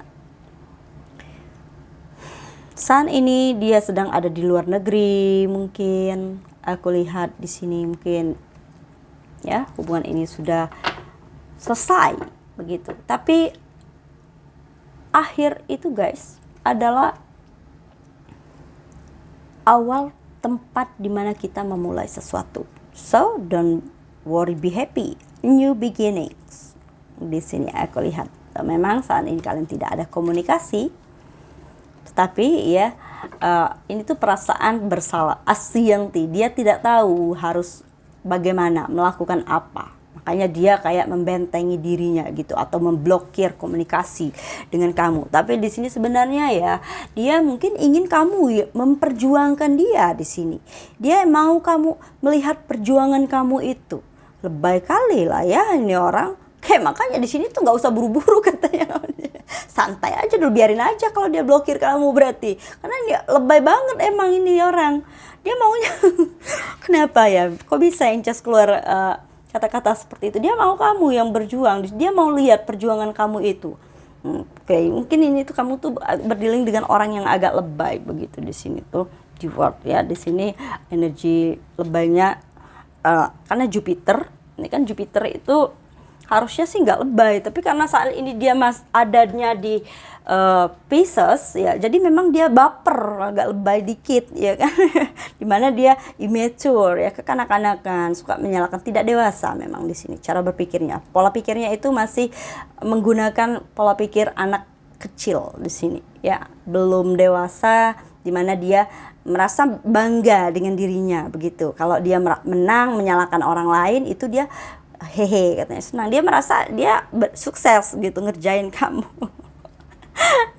Saat ini dia sedang ada di luar negeri, mungkin aku lihat di sini, mungkin, ya, hubungan ini sudah selesai begitu. Tapi akhir itu, guys, adalah awal tempat dimana kita memulai sesuatu. So don't worry, be happy, new beginnings. Di sini aku lihat memang saat ini kalian tidak ada komunikasi, tetapi ya ini tuh perasaan bersalah. Asyanti, dia tidak tahu harus bagaimana melakukan apa. Makanya dia kayak membentengi dirinya gitu atau memblokir komunikasi dengan kamu. Tapi di sini sebenarnya ya, dia mungkin ingin kamu memperjuangkan dia di sini. Dia mau kamu melihat perjuangan kamu itu. Lebay kali lah ya ini orang. Kayak makanya di sini tuh nggak usah buru-buru katanya. Santai aja dulu, biarin aja kalau dia blokir kamu berarti. Karena dia lebay banget emang ini orang. Dia maunya kenapa ya? Kok bisa Incas keluar kata-kata seperti itu? Dia mau kamu yang berjuang. Dia mau lihat perjuangan kamu itu. Oke, mungkin ini tuh kamu tuh berdealing dengan orang yang agak lebay begitu di sini tuh di word ya. Di sini energi lebaynya karena Jupiter. Ini kan Jupiter itu harusnya sih nggak lebay, tapi karena saat ini dia adanya di Pisces ya, jadi memang dia baper, agak lebay dikit ya kan. Dimana dia immature ya, kekanak-kanakan, suka menyalahkan, tidak dewasa memang di sini cara berpikirnya. Pola pikirnya itu masih menggunakan pola pikir anak kecil di sini ya, belum dewasa, dimana dia merasa bangga dengan dirinya begitu. Kalau dia menang menyalahkan orang lain itu dia hehe katanya senang, dia merasa dia sukses gitu ngerjain kamu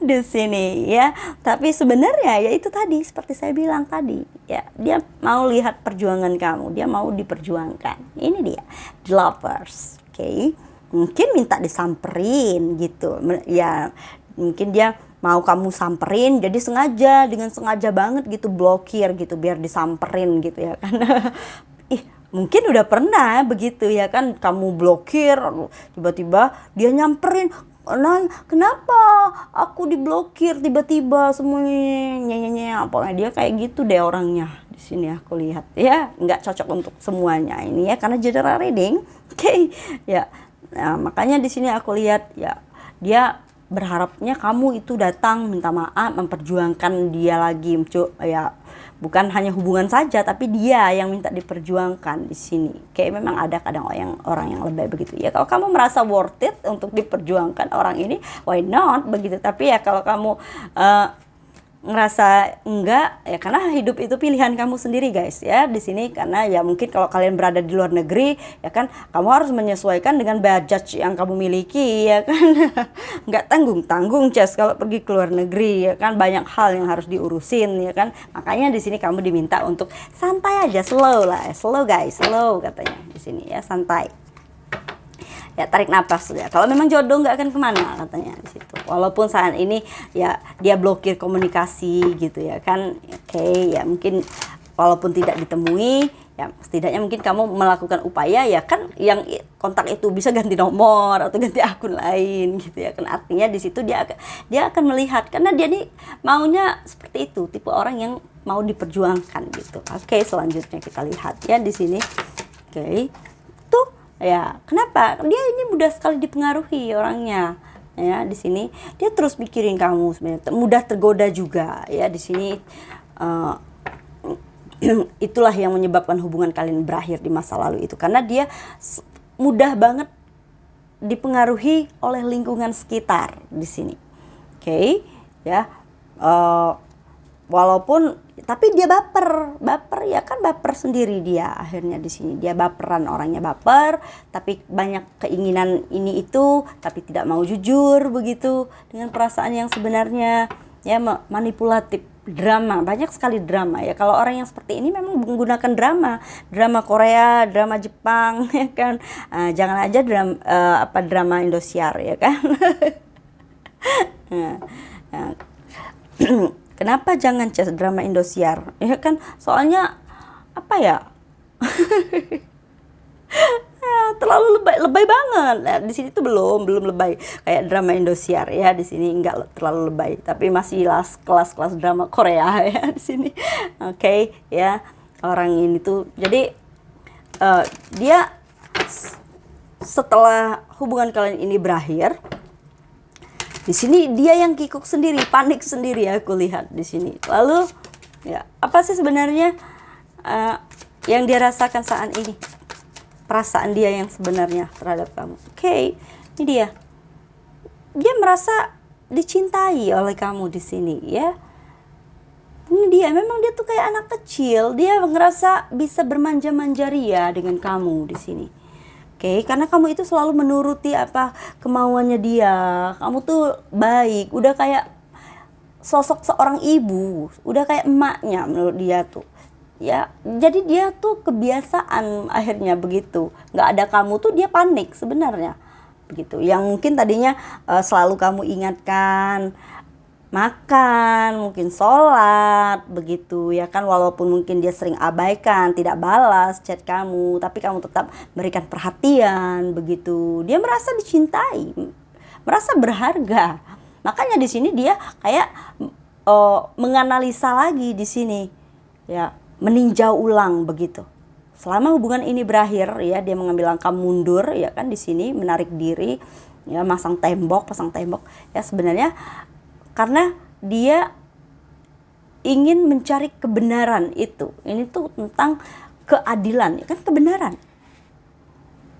di sini ya. Tapi sebenarnya ya itu tadi seperti saya bilang tadi ya, dia mau lihat perjuangan kamu, dia mau diperjuangkan. Ini dia the lovers. Oke. Mungkin minta disamperin gitu ya, mungkin dia mau kamu samperin, jadi dengan sengaja banget gitu blokir gitu biar disamperin gitu ya kan. Mungkin udah pernah begitu ya kan, kamu blokir, tiba-tiba dia nyamperin, nah kenapa aku diblokir tiba-tiba semuanya nyanyi, pokoknya dia kayak gitu deh orangnya di sini aku lihat ya, nggak cocok untuk semuanya ini ya karena general reading. Oke. Ya, nah, makanya di sini aku lihat ya dia berharapnya kamu itu datang minta maaf, memperjuangkan dia lagi ya. Bukan hanya hubungan saja, tapi dia yang minta diperjuangkan di sini. Kayak memang ada kadang orang yang lebih begitu. Ya kalau kamu merasa worth it untuk diperjuangkan orang ini, why not begitu. Tapi ya kalau kamu ngerasa enggak ya, karena hidup itu pilihan kamu sendiri guys ya di sini. Karena ya mungkin kalau kalian berada di luar negeri ya kan, kamu harus menyesuaikan dengan budget yang kamu miliki ya kan. Nggak tanggung Ces kalau pergi ke luar negeri ya kan, banyak hal yang harus diurusin ya kan. Makanya di sini kamu diminta untuk santai aja, slow lah, slow guys, slow katanya di sini ya, santai. Ya tarik nafas ya. Kalau memang jodoh nggak akan kemana katanya di situ. Walaupun saat ini ya dia blokir komunikasi gitu ya kan. Oke, ya mungkin walaupun tidak ditemui ya setidaknya mungkin kamu melakukan upaya ya kan, yang kontak itu bisa ganti nomor atau ganti akun lain gitu ya kan. Artinya di situ dia akan melihat, karena dia nih maunya seperti itu, tipe orang yang mau diperjuangkan gitu. Oke, selanjutnya kita lihat ya di sini. Oke. Ya, kenapa? Dia ini mudah sekali dipengaruhi orangnya. Ya, di sini dia terus mikirin kamu sebenarnya. Mudah tergoda juga ya di sini. Itulah yang menyebabkan hubungan kalian berakhir di masa lalu itu, karena dia mudah banget dipengaruhi oleh lingkungan sekitar di sini. Oke, ya. Walaupun tapi dia baper ya kan, baper sendiri dia akhirnya di sini. Dia baperan, orangnya baper, tapi banyak keinginan ini itu, tapi tidak mau jujur begitu dengan perasaan yang sebenarnya ya, manipulatif, drama, banyak sekali drama ya. Kalau orang yang seperti ini memang menggunakan drama Korea, drama Jepang ya kan. Jangan aja drama Indosiar ya kan. Kenapa jangan drama Indosiar? Ya kan, soalnya apa ya? Terlalu lebay banget. Nah, di sini tuh belum lebay kayak drama Indosiar ya. Di sini enggak terlalu lebay, tapi masih kelas drama Korea ya di sini. Oke, ya. Orang ini tuh jadi dia setelah hubungan kalian ini berakhir, di sini dia yang kikuk sendiri, panik sendiri ya aku lihat di sini. Lalu ya apa sih sebenarnya yang dia rasakan saat ini? Perasaan dia yang sebenarnya terhadap kamu. Oke, ini dia. Dia merasa dicintai oleh kamu di sini ya.
Ini dia, memang dia tuh kayak anak kecil, dia ngerasa bisa bermanja-manja ria dengan kamu di sini. Oke, karena kamu itu selalu menuruti apa kemauannya dia. Kamu tuh baik, udah kayak sosok seorang ibu, udah kayak emaknya menurut dia tuh. Ya, jadi dia tuh kebiasaan akhirnya begitu. Nggak ada kamu tuh dia panik sebenarnya. Begitu. Yang mungkin tadinya selalu kamu ingatkan, makan, mungkin sholat, begitu ya kan, walaupun mungkin dia sering abaikan, tidak balas chat kamu, tapi kamu tetap berikan perhatian, begitu. Dia merasa dicintai, merasa berharga. Makanya di sini dia kayak menganalisa lagi di sini, ya, meninjau ulang begitu. Selama hubungan ini berakhir, ya, dia mengambil langkah mundur, ya kan, di sini menarik diri, ya, pasang tembok, ya, sebenarnya karena dia ingin mencari kebenaran itu. Ini tuh tentang keadilan, ya kan, kebenaran.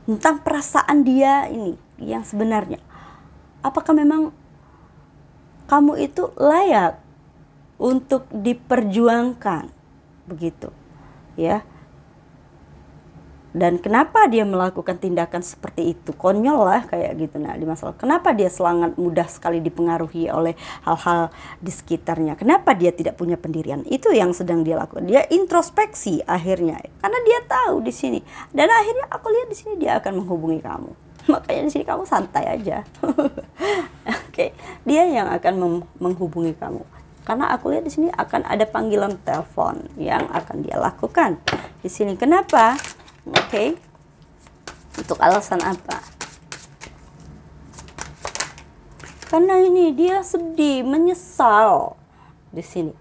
Tentang perasaan dia ini yang sebenarnya. Apakah memang kamu itu layak untuk diperjuangkan? Begitu. Ya. Dan kenapa dia melakukan tindakan seperti itu? Konyol lah kayak gitu. Nah, di masalah kenapa dia sangat mudah sekali dipengaruhi oleh hal-hal di sekitarnya? Kenapa dia tidak punya pendirian? Itu yang sedang dia lakukan. Dia introspeksi akhirnya, karena dia tahu di sini. Dan akhirnya aku lihat di sini dia akan menghubungi kamu. Makanya di sini kamu santai aja. Oke, dia yang akan menghubungi kamu. Karena aku lihat di sini akan ada panggilan telepon yang akan dia lakukan di sini. Kenapa? Oke. Untuk alasan apa? Karena ini dia sedih, menyesal di sini.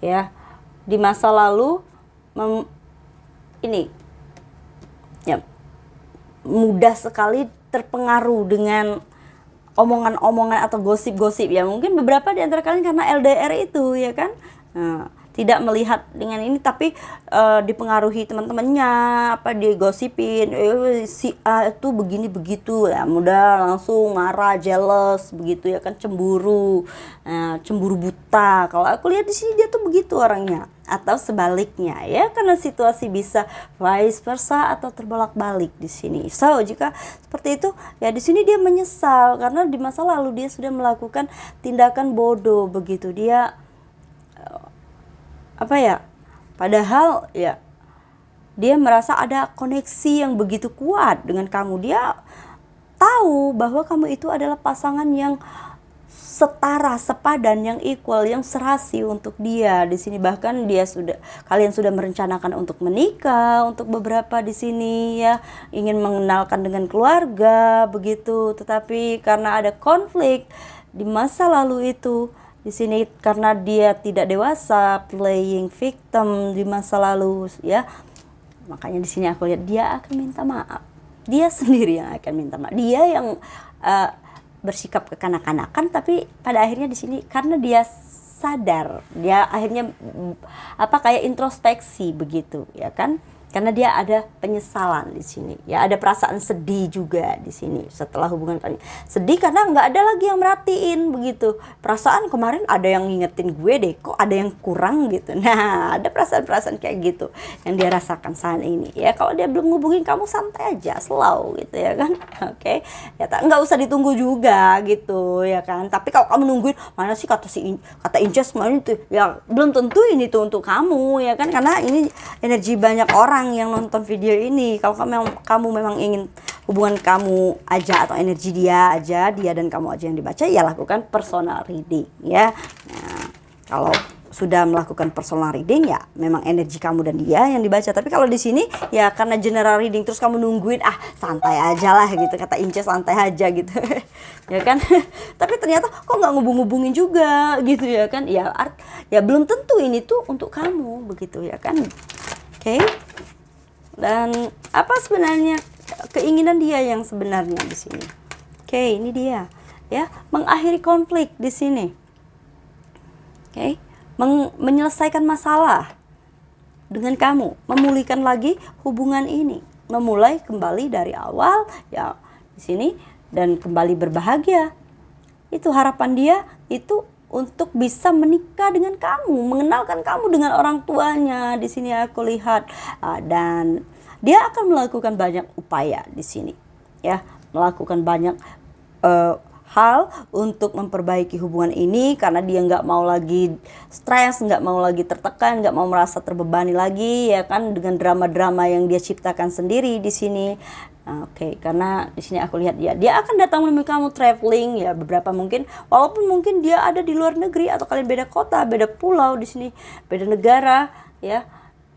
Ya. Di masa lalu ini ya mudah sekali terpengaruh dengan omongan-omongan atau gosip-gosip, ya. Mungkin beberapa di antara kalian karena LDR itu, ya kan. Nah, tidak melihat dengan ini, tapi dipengaruhi teman-temannya, apa digosipin, si A itu begini begitu, ya mudah langsung marah, jealous, begitu, ya kan, cemburu, cemburu buta. Kalau aku lihat di sini dia tuh begitu orangnya, atau sebaliknya, ya, karena situasi bisa vice versa atau terbolak-balik di sini. So, jika seperti itu, ya di sini dia menyesal karena di masa lalu dia sudah melakukan tindakan bodoh, begitu. Dia apa ya, padahal ya dia merasa ada koneksi yang begitu kuat dengan kamu. Dia tahu bahwa kamu itu adalah pasangan yang setara, sepadan, yang equal, yang serasi untuk dia di sini. Bahkan kalian sudah merencanakan untuk menikah, untuk beberapa di sini, ya, ingin mengenalkan dengan keluarga, begitu. Tetapi karena ada konflik di masa lalu itu, di sini karena dia tidak dewasa, playing victim di masa lalu, ya. Makanya di sini aku lihat dia akan minta maaf. Dia sendiri yang akan minta maaf. Dia yang bersikap kekanak-kanakan, tapi pada akhirnya di sini karena dia sadar, dia akhirnya kayak introspeksi, begitu, ya kan. Karena dia ada penyesalan di sini, ya, ada perasaan sedih juga di sini setelah hubungan kalian. Sedih karena nggak ada lagi yang merhatiin, begitu. Perasaan kemarin ada yang ngingetin gue deh, kok ada yang kurang gitu. Nah, ada perasaan-perasaan kayak gitu yang dia rasakan saat ini, ya. Kalau dia belum ngubungin kamu, santai aja, slow gitu, ya kan. Oke. Ya, nggak usah ditunggu juga gitu, ya kan. Tapi kalau kamu nungguin, mana sih kata Inces kemarin itu, ya belum tentu ini tuh untuk kamu, ya kan. Karena ini energi banyak orang yang nonton video ini. Kalau kamu memang ingin hubungan kamu aja atau energi dia aja, dia dan kamu aja yang dibaca, ya lakukan personal reading, ya. Nah, kalau sudah melakukan personal reading, ya memang energi kamu dan dia yang dibaca. Tapi kalau di sini, ya karena general reading terus kamu nungguin, santai aja lah gitu, kata Inces, santai aja gitu. Ya kan. Tapi ternyata kok nggak ngubung-ngubungin juga gitu, ya kan. Ya belum tentu ini tuh untuk kamu, begitu, ya kan. Oke. Dan apa sebenarnya keinginan dia yang sebenarnya di sini? Oke, ini dia, ya, mengakhiri konflik di sini. Oke, menyelesaikan masalah dengan kamu, memulihkan lagi hubungan ini, memulai kembali dari awal, ya, di sini, dan kembali berbahagia. Itu harapan dia, itu untuk bisa menikah dengan kamu, mengenalkan kamu dengan orang tuanya. Di sini aku lihat, dan dia akan melakukan banyak upaya di sini, ya, melakukan banyak hal untuk memperbaiki hubungan ini, karena dia nggak mau lagi stres, nggak mau lagi tertekan, nggak mau merasa terbebani lagi, ya kan, dengan drama-drama yang dia ciptakan sendiri di sini. Oke, karena di sini aku lihat dia akan datang menemui kamu traveling, ya, beberapa mungkin, walaupun mungkin dia ada di luar negeri atau kalian beda kota, beda pulau di sini, beda negara, ya.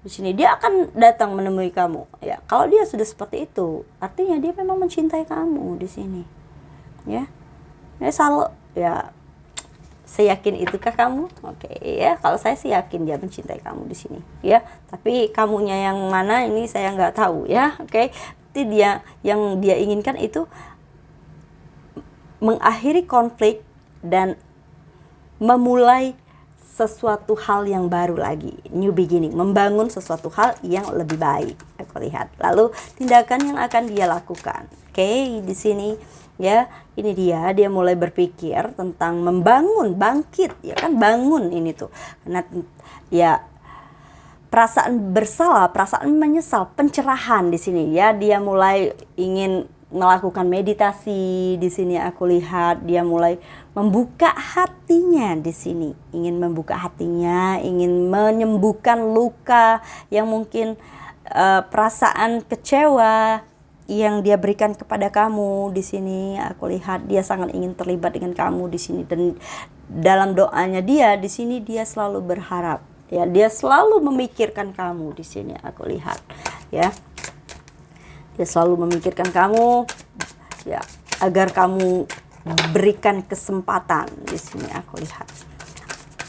Di sini dia akan datang menemui kamu, ya. Kalau dia sudah seperti itu, artinya dia memang mencintai kamu di sini, ya. Ya selalu, ya, seyakin itukah kamu? Oke, ya, kalau saya sih yakin dia mencintai kamu di sini, ya. Tapi kamunya yang mana ini saya nggak tahu, ya. Oke, jadi dia yang dia inginkan itu mengakhiri konflik dan memulai sesuatu hal yang baru lagi, new beginning, membangun sesuatu hal yang lebih baik, aku lihat. Lalu tindakan yang akan dia lakukan, oke, di sini, ya, ini dia mulai berpikir tentang membangun, bangkit, ya kan, bangun ini tuh, karena ya perasaan bersalah, perasaan menyesal, pencerahan di sini, ya. Dia mulai ingin melakukan meditasi di sini, aku lihat dia mulai membuka hatinya di sini, ingin membuka hatinya, ingin menyembuhkan luka yang mungkin perasaan kecewa yang dia berikan kepada kamu di sini. Aku lihat dia sangat ingin terlibat dengan kamu di sini, dan dalam doanya dia di sini dia selalu berharap, ya, dia selalu memikirkan kamu di sini, aku lihat, ya. Dia selalu memikirkan kamu, ya, agar kamu berikan kesempatan di sini, aku lihat.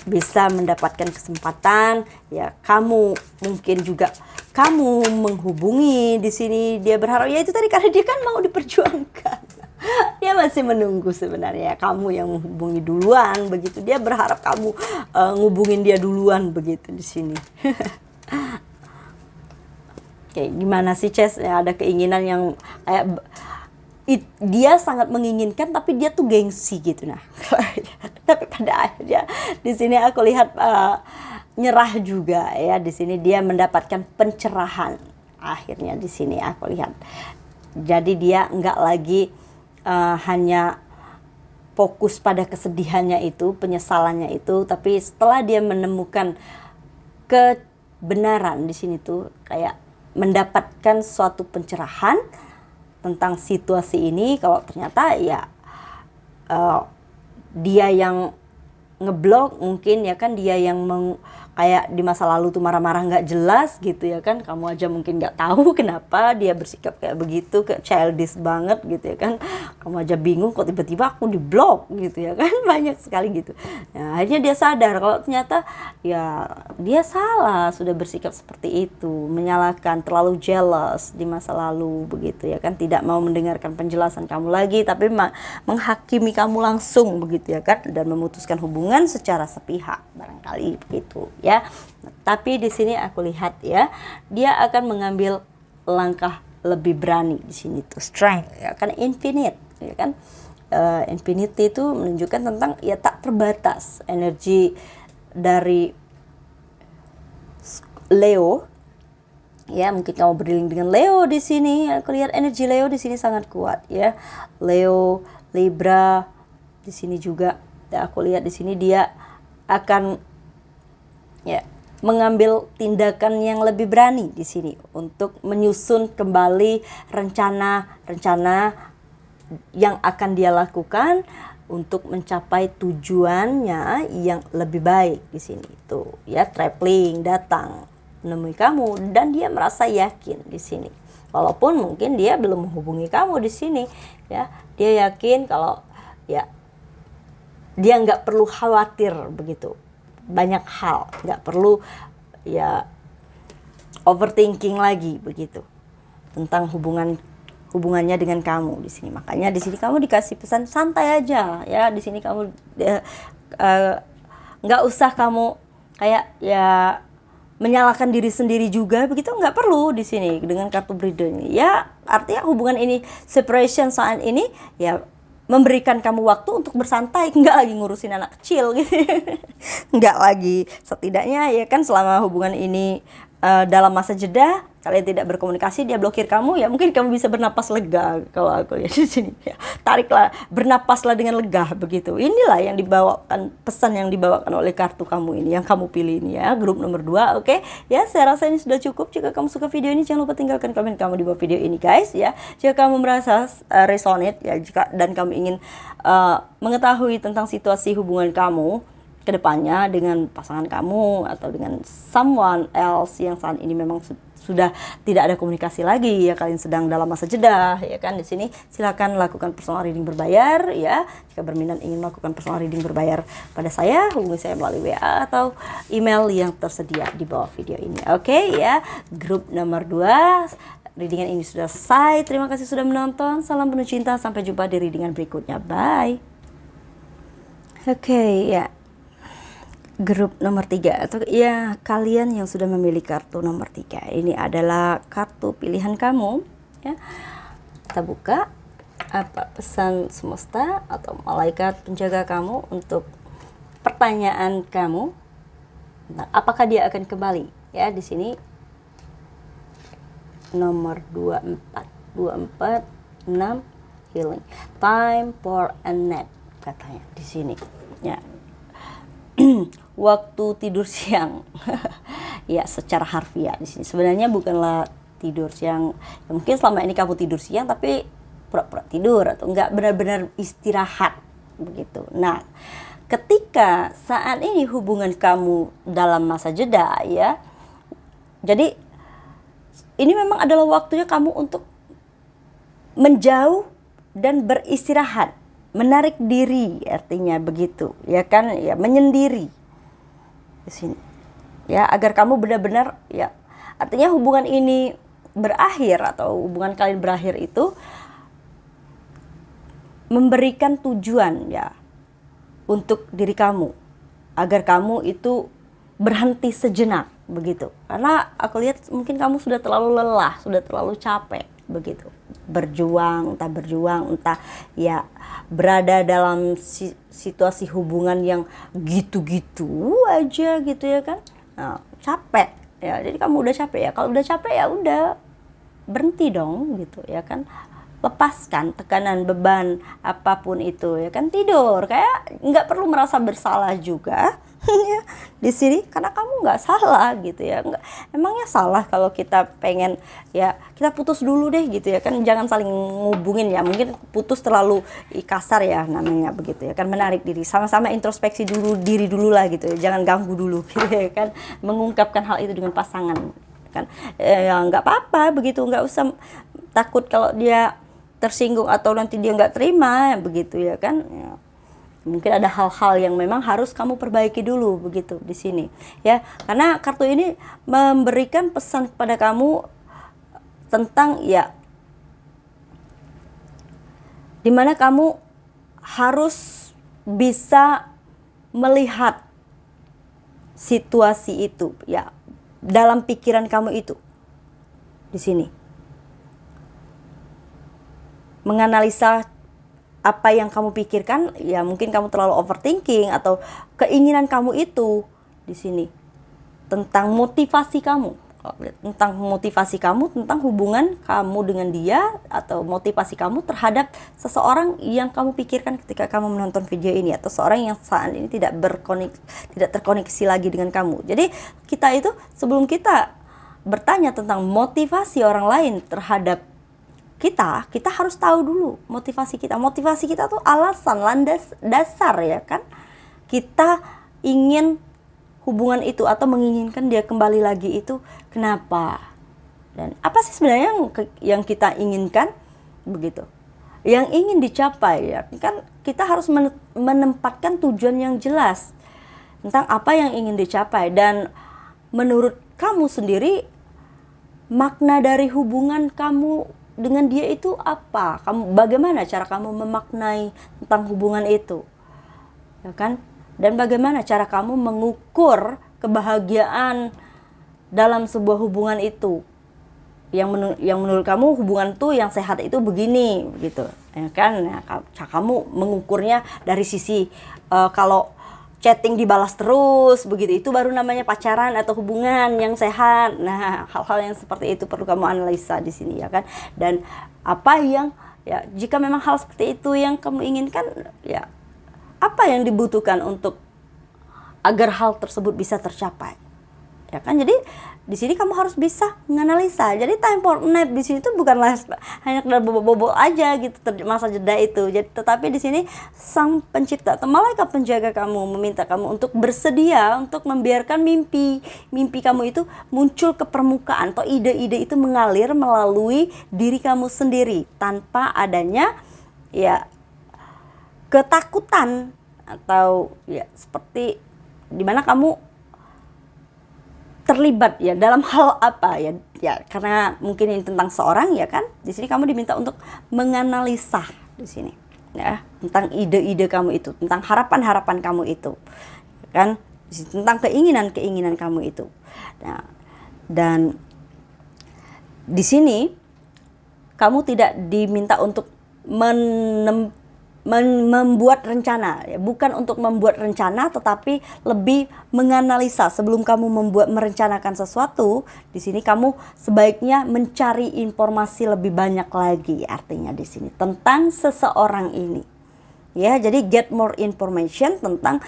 Bisa mendapatkan kesempatan, ya, kamu mungkin juga kamu menghubungi di sini. Dia berharap, ya itu tadi, karena dia kan mau diperjuangkan. Dia masih menunggu sebenarnya kamu yang menghubungi duluan begitu. Dia berharap kamu ngubungin dia duluan begitu di sini. Kayak gimana sih, Ces? Ya, ada keinginan yang kayak dia sangat menginginkan, tapi dia tuh gengsi gitu, nah. Tapi pada akhirnya di sini aku lihat nyerah juga, ya. Di sini dia mendapatkan pencerahan akhirnya di sini aku lihat. Jadi dia nggak lagi hanya fokus pada kesedihannya itu, penyesalannya itu, tapi setelah dia menemukan kebenaran di sini tuh kayak mendapatkan suatu pencerahan tentang situasi ini. Kalau ternyata ya dia yang ngeblok mungkin, ya kan, dia yang kayak di masa lalu tuh marah-marah nggak jelas gitu, ya kan, kamu aja mungkin nggak tahu kenapa dia bersikap kayak begitu, kayak childish banget gitu, ya kan, kamu aja bingung kok tiba-tiba aku diblok gitu, ya kan. Banyak sekali gitu. Nah, akhirnya dia sadar kalau ternyata ya dia salah, sudah bersikap seperti itu, menyalahkan, terlalu jealous di masa lalu begitu, ya kan, tidak mau mendengarkan penjelasan kamu lagi, tapi menghakimi kamu langsung begitu, ya kan, dan memutuskan hubungan secara sepihak barangkali begitu, ya. Tapi di sini aku lihat, ya, dia akan mengambil langkah lebih berani di sini tuh, strength, ya kan, infinite, ya kan. Infinity itu menunjukkan tentang, ya, tak terbatas energi dari Leo, ya. Mungkin kamu berdiri dengan Leo di sini, aku lihat energi Leo di sini sangat kuat, ya. Leo, Libra di sini juga, ya, aku lihat di sini dia akan, ya, mengambil tindakan yang lebih berani di sini untuk menyusun kembali rencana-rencana yang akan dia lakukan untuk mencapai tujuannya yang lebih baik di sini tuh, ya. Traveling, datang menemui kamu, dan dia merasa yakin di sini. Walaupun mungkin dia belum menghubungi kamu di sini, ya. Dia yakin kalau, ya, dia nggak perlu khawatir begitu banyak hal, nggak perlu, ya, overthinking lagi begitu tentang hubungannya dengan kamu di sini. Makanya di sini kamu dikasih pesan santai aja, ya. Di sini kamu nggak usah kamu kayak, ya, menyalahkan diri sendiri juga begitu, nggak perlu di sini dengan kartu breeder ini, ya. Artinya hubungan ini separation saat ini, ya, memberikan kamu waktu untuk bersantai, nggak lagi ngurusin anak kecil gitu.
Nggak lagi, setidaknya ya kan selama hubungan ini dalam masa jeda kalian tidak berkomunikasi, dia blokir kamu, ya mungkin kamu bisa bernapas lega. Kalau aku lihat di sini ya, tariklah, bernapaslah dengan lega begitu. Inilah yang dibawakan, pesan yang dibawakan oleh kartu kamu ini, yang kamu pilih ini ya, grup nomor 2. Oke ya, saya rasa ini sudah cukup. Jika kamu suka video ini, jangan lupa tinggalkan komen kamu di bawah video ini guys ya. Jika kamu merasa resonate ya, dan kamu ingin mengetahui tentang situasi hubungan kamu kedepannya dengan pasangan kamu atau dengan someone else yang saat ini memang sudah tidak ada komunikasi lagi ya, kalian sedang dalam masa jeda ya kan, di sini silakan lakukan personal reading berbayar ya. Jika berminat ingin melakukan personal reading berbayar pada saya, hubungi saya melalui WA atau email yang tersedia di bawah video ini. Oke ya, grup nomor 2 readingan ini sudah selesai. Terima kasih sudah menonton. Salam penuh cinta, sampai jumpa di readingan berikutnya. Bye. Oke ya, grup nomor 3 atau ya kalian yang sudah memilih kartu nomor 3, ini adalah kartu pilihan kamu ya. Kita buka apa pesan semesta atau malaikat penjaga kamu untuk pertanyaan kamu. Nah, apakah dia akan kembali ya. Di sini nomor 24 6 healing, time for a nap katanya di sini ya. Waktu tidur siang. Ya, secara harfiah di sini sebenarnya bukanlah tidur siang. Ya, mungkin selama ini kamu tidur siang tapi pura-pura tidur atau enggak benar-benar istirahat begitu. Nah, ketika saat ini hubungan kamu dalam masa jeda ya. Jadi ini memang adalah waktunya kamu untuk menjauh dan beristirahat. Menarik diri artinya begitu ya kan ya, menyendiri di sini ya, agar kamu benar-benar ya, artinya hubungan ini berakhir atau hubungan kalian berakhir itu memberikan tujuan ya untuk diri kamu, agar kamu itu berhenti sejenak begitu. Karena aku lihat mungkin kamu sudah terlalu lelah, sudah terlalu capek begitu, berjuang entah ya berada dalam situasi hubungan yang gitu-gitu aja gitu ya kan. Nah, capek ya, jadi kamu udah capek ya, kalau udah capek ya udah berhenti dong gitu ya kan, lepaskan tekanan beban apapun itu ya kan, tidur, kayak nggak perlu merasa bersalah juga ya di sini, karena kamu nggak salah gitu ya. Nggak, emangnya salah kalau kita pengen ya kita putus dulu deh gitu ya kan, jangan saling ngubungin ya, mungkin putus terlalu kasar ya namanya begitu ya kan, menarik diri, sama-sama introspeksi dulu diri dulu lah gitu ya, jangan ganggu dulu gitu ya kan, mengungkapkan hal itu dengan pasangan kan ya, nggak apa-apa begitu, nggak usah takut kalau dia tersinggung atau nanti dia nggak terima begitu ya kan ya. Mungkin ada hal-hal yang memang harus kamu perbaiki dulu begitu di sini ya, karena kartu ini memberikan pesan kepada kamu tentang ya dimana kamu harus bisa melihat situasi itu ya dalam pikiran kamu itu di sini, menganalisa apa yang kamu pikirkan ya, mungkin kamu terlalu overthinking atau keinginan kamu itu di sini tentang motivasi kamu, tentang hubungan kamu dengan dia atau motivasi kamu terhadap seseorang yang kamu pikirkan ketika kamu menonton video ini, atau seorang yang saat ini tidak terkoneksi lagi dengan kamu. Jadi kita itu sebelum kita bertanya tentang motivasi orang lain terhadap kita harus tahu dulu motivasi kita. Motivasi kita tuh alasan, landas dasar ya kan. Kita ingin hubungan itu atau menginginkan dia kembali lagi itu kenapa? Dan apa sih sebenarnya yang kita inginkan begitu? Yang ingin dicapai ya kan, kita harus menempatkan tujuan yang jelas tentang apa yang ingin dicapai. Dan menurut kamu sendiri, makna dari hubungan kamu dengan dia itu apa? Bagaimana cara kamu memaknai tentang hubungan itu? Ya kan? Dan bagaimana cara kamu mengukur kebahagiaan dalam sebuah hubungan itu?
yang menurut kamu hubungan tuh yang sehat itu begini gitu ya kan. Nah, kamu mengukurnya dari sisi kalau chatting dibalas terus begitu, itu baru namanya pacaran atau hubungan yang sehat. Nah, hal-hal yang seperti itu perlu kamu analisa di sini ya kan. Dan apa yang ya, jika memang hal seperti itu yang kamu inginkan, ya apa yang dibutuhkan untuk agar hal tersebut bisa tercapai ya kan. Jadi di sini kamu harus bisa menganalisa. Jadi time for nap di sini tuh bukanlah hanya sekedar bobo-bobo aja gitu masa jeda itu. Jadi tetapi di sini sang pencipta atau malaikat penjaga kamu meminta kamu untuk bersedia untuk membiarkan mimpi kamu itu muncul ke permukaan, atau ide-ide itu mengalir melalui diri kamu sendiri tanpa adanya ya ketakutan atau ya seperti dimana kamu terlibat ya dalam hal apa ya karena mungkin ini tentang seorang ya kan. Di sini kamu diminta untuk menganalisa di sini ya tentang ide-ide kamu itu, tentang harapan-harapan kamu itu kan, tentang keinginan-keinginan kamu itu. Nah, dan di sini kamu tidak diminta untuk membuat rencana ya, bukan untuk membuat rencana tetapi lebih menganalisa sebelum kamu merencanakan sesuatu. Di sini kamu sebaiknya mencari informasi lebih banyak lagi, artinya di sini tentang seseorang ini ya. Jadi get more information tentang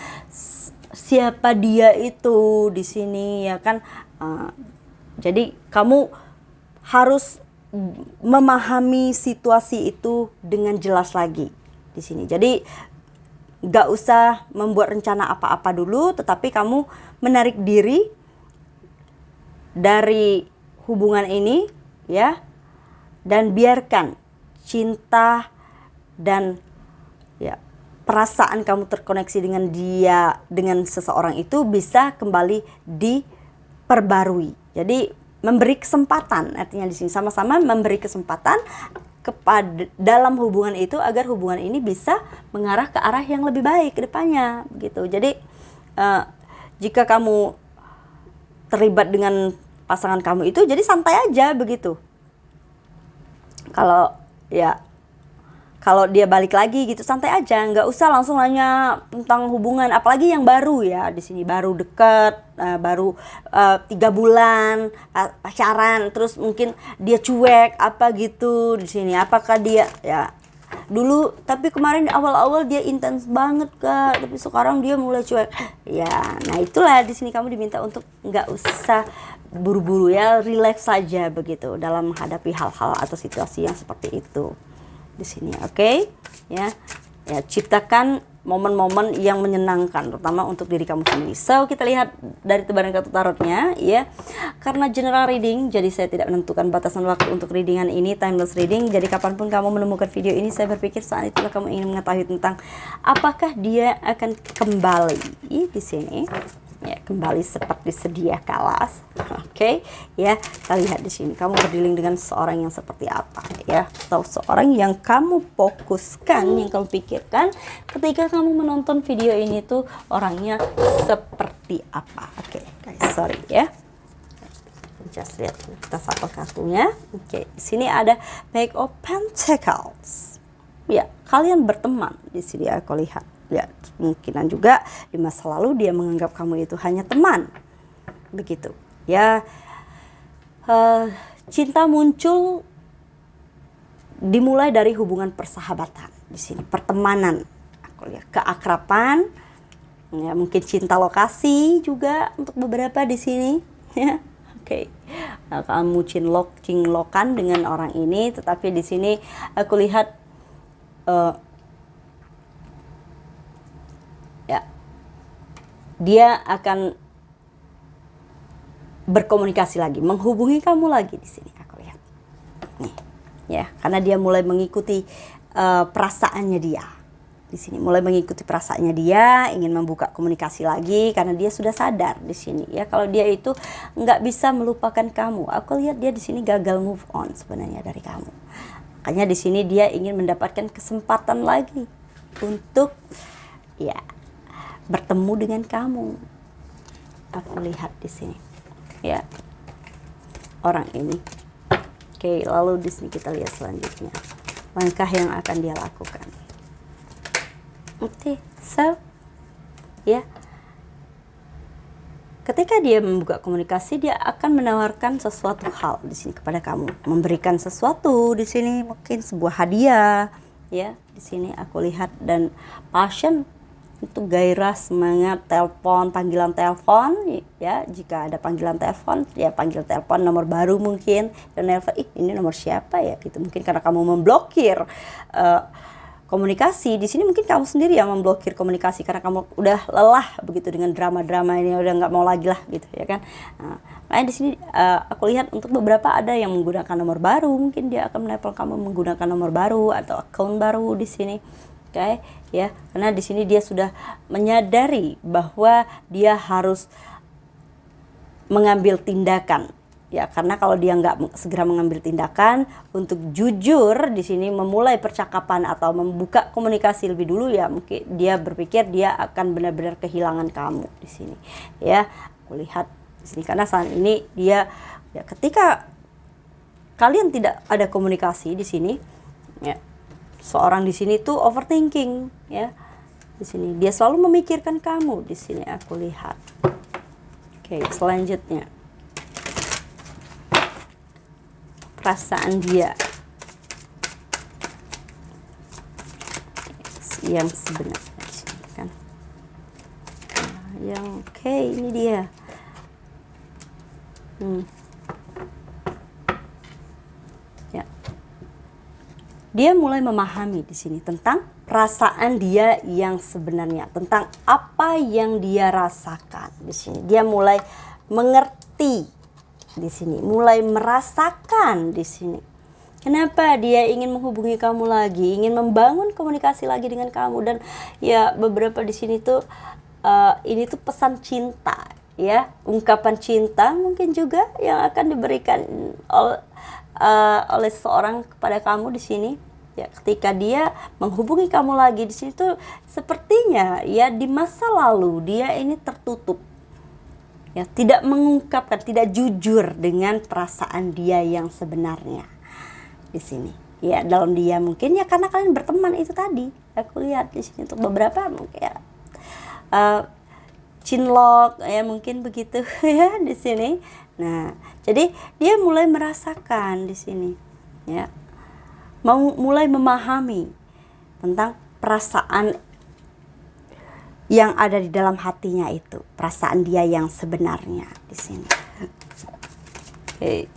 siapa dia itu di sini ya kan. Jadi kamu harus memahami situasi itu dengan jelas lagi di sini. Jadi gak usah membuat rencana apa-apa dulu, tetapi kamu menarik diri dari hubungan ini ya, dan biarkan cinta dan ya perasaan kamu terkoneksi dengan dia, dengan seseorang itu bisa kembali diperbarui. Jadi memberi kesempatan, artinya di sini sama-sama memberi kesempatan kepada dalam hubungan itu agar hubungan ini bisa mengarah ke arah yang lebih baik ke depannya begitu. Jadi jika kamu terlibat dengan pasangan kamu itu, jadi santai aja begitu. Kalau dia balik lagi gitu, santai aja, nggak usah langsung nanya tentang hubungan, apalagi yang baru ya. Di sini baru deket, baru 3 bulan pacaran, terus mungkin dia cuek apa gitu di sini. Apakah dia ya dulu, tapi kemarin awal-awal dia intens banget Kak, tapi sekarang dia mulai cuek. Ya, nah itulah di sini kamu diminta untuk nggak usah buru-buru ya, relax saja begitu dalam menghadapi hal-hal atau situasi yang seperti itu. Di sini oke. Ya ciptakan momen-momen yang menyenangkan terutama untuk diri kamu sendiri. So kita lihat dari tebaran kartu tarotnya ya. Karena general reading, jadi saya tidak menentukan batasan waktu untuk readingan ini, timeless reading. Jadi kapanpun kamu menemukan video ini, saya berpikir saat itulah kamu ingin mengetahui tentang apakah dia akan kembali di sini. Ya, kembali seperti sedia kala. Oke, ya, kita lihat di sini kamu berdealing dengan seorang yang seperti apa ya, atau seorang yang kamu fokuskan, yang kamu pikirkan ketika kamu menonton video ini tuh orangnya seperti apa. Oke, guys, sorry ya. Just lihat, kita sapa kartunya. Oke, di sini ada Page of Pentacles. Ya, kalian berteman di sini aku lihat. Ya, kemungkinan juga di masa lalu dia menganggap kamu itu hanya teman begitu ya. Cinta muncul dimulai dari hubungan persahabatan di sini, pertemanan aku lihat, keakraban ya, mungkin cinta lokasi juga untuk beberapa di sini ya. Oke. Nah, kamu cinlokan dengan orang ini, tetapi di sini aku lihat dia akan berkomunikasi lagi, menghubungi kamu lagi di sini aku lihat. Nih, ya, karena dia mulai mengikuti perasaannya dia. Di sini mulai mengikuti perasaannya dia, ingin membuka komunikasi lagi karena dia sudah sadar di sini ya kalau dia itu nggak bisa melupakan kamu. Aku lihat dia di sini gagal move on sebenarnya dari kamu. Makanya di sini dia ingin mendapatkan kesempatan lagi untuk ya bertemu dengan kamu. Aku lihat di sini ya, orang ini Oke, lalu di sini kita lihat selanjutnya langkah yang akan dia lakukan. Oke, so ya, ketika dia membuka komunikasi, dia akan menawarkan sesuatu hal di sini kepada kamu, memberikan sesuatu di sini, mungkin sebuah hadiah, ya. Di sini aku lihat, dan passion itu gairah, semangat, telepon, panggilan telepon, ya. Jika ada panggilan telepon, ya panggil telepon nomor baru mungkin, dan nelpon, ini nomor siapa ya? Gitu, mungkin karena kamu memblokir komunikasi di sini, mungkin kamu sendiri yang memblokir komunikasi karena kamu udah lelah begitu dengan drama-drama ini, udah nggak mau lagi lah gitu ya kan. Nah, makanya di sini aku lihat untuk beberapa ada yang menggunakan nomor baru, mungkin dia akan menelpon kamu menggunakan nomor baru atau akun baru di sini. Oke, ya, karena di sini dia sudah menyadari bahwa dia harus mengambil tindakan. Ya, karena kalau dia nggak segera mengambil tindakan untuk jujur di sini memulai percakapan atau membuka komunikasi lebih dulu, ya mungkin dia berpikir dia akan benar-benar kehilangan kamu di sini. Ya, aku lihat di sini karena saat ini dia, ya, ketika kalian tidak ada komunikasi di sini, ya, seorang di sini tuh overthinking, ya. Di sini dia selalu memikirkan kamu di sini aku lihat. Oke, selanjutnya perasaan dia yang sebenarnya kan. Yang oke, ini dia. Ya. Dia mulai memahami di sini tentang perasaan dia yang sebenarnya, tentang apa yang dia rasakan di sini. Dia mulai mengerti di sini, mulai merasakan di sini. Kenapa dia ingin menghubungi kamu lagi, ingin membangun komunikasi lagi dengan kamu, dan ya beberapa di sini tuh ini tuh pesan cinta, ya, ungkapan cinta mungkin juga yang akan diberikan oleh seorang kepada kamu di sini. Ya, ketika dia menghubungi kamu lagi di sini tuh sepertinya ya di masa lalu dia ini tertutup. Ya, tidak mengungkapkan, tidak jujur dengan perasaan dia yang sebenarnya di sini. Ya, dalam dia mungkin ya karena kalian berteman itu tadi. Aku lihat di sini untuk beberapa mungkin ya, cinlok ya mungkin begitu ya di sini. Nah, jadi dia mulai merasakan di sini, ya, mau mulai memahami tentang perasaan yang ada di dalam hatinya itu, perasaan dia yang sebenarnya di sini. Oke.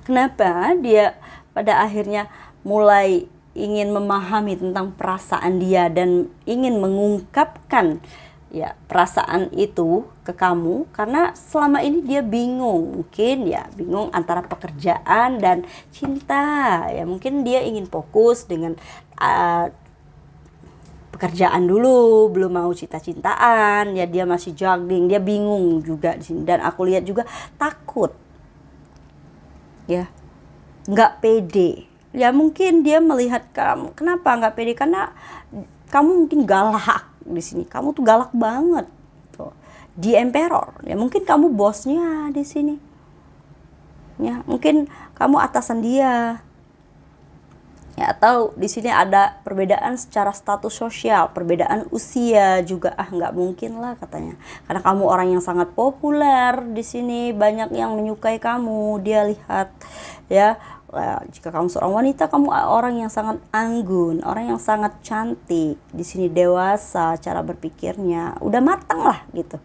Kenapa dia pada akhirnya mulai ingin memahami tentang perasaan dia dan ingin mengungkapkan ya perasaan itu ke kamu? Karena selama ini dia bingung, mungkin ya bingung antara pekerjaan dan cinta. Ya mungkin dia ingin fokus dengan pekerjaan dulu, belum mau cinta-cintaan, ya dia masih juggling, dia bingung juga di sini. Dan aku lihat juga takut, ya, nggak pede. Ya mungkin dia melihat kamu, kenapa nggak pede? Karena kamu mungkin galak di sini, kamu tuh galak banget, tuh. Di emperor, ya mungkin kamu bosnya di sini, ya mungkin kamu atasan dia. Ya, atau di sini ada perbedaan secara status sosial, perbedaan usia juga, nggak mungkin lah katanya, karena kamu orang yang sangat populer di sini, banyak yang menyukai kamu, dia lihat, ya. Jika kamu seorang wanita, kamu orang yang sangat anggun, orang yang sangat cantik di sini, dewasa, cara berpikirnya udah matang lah gitu,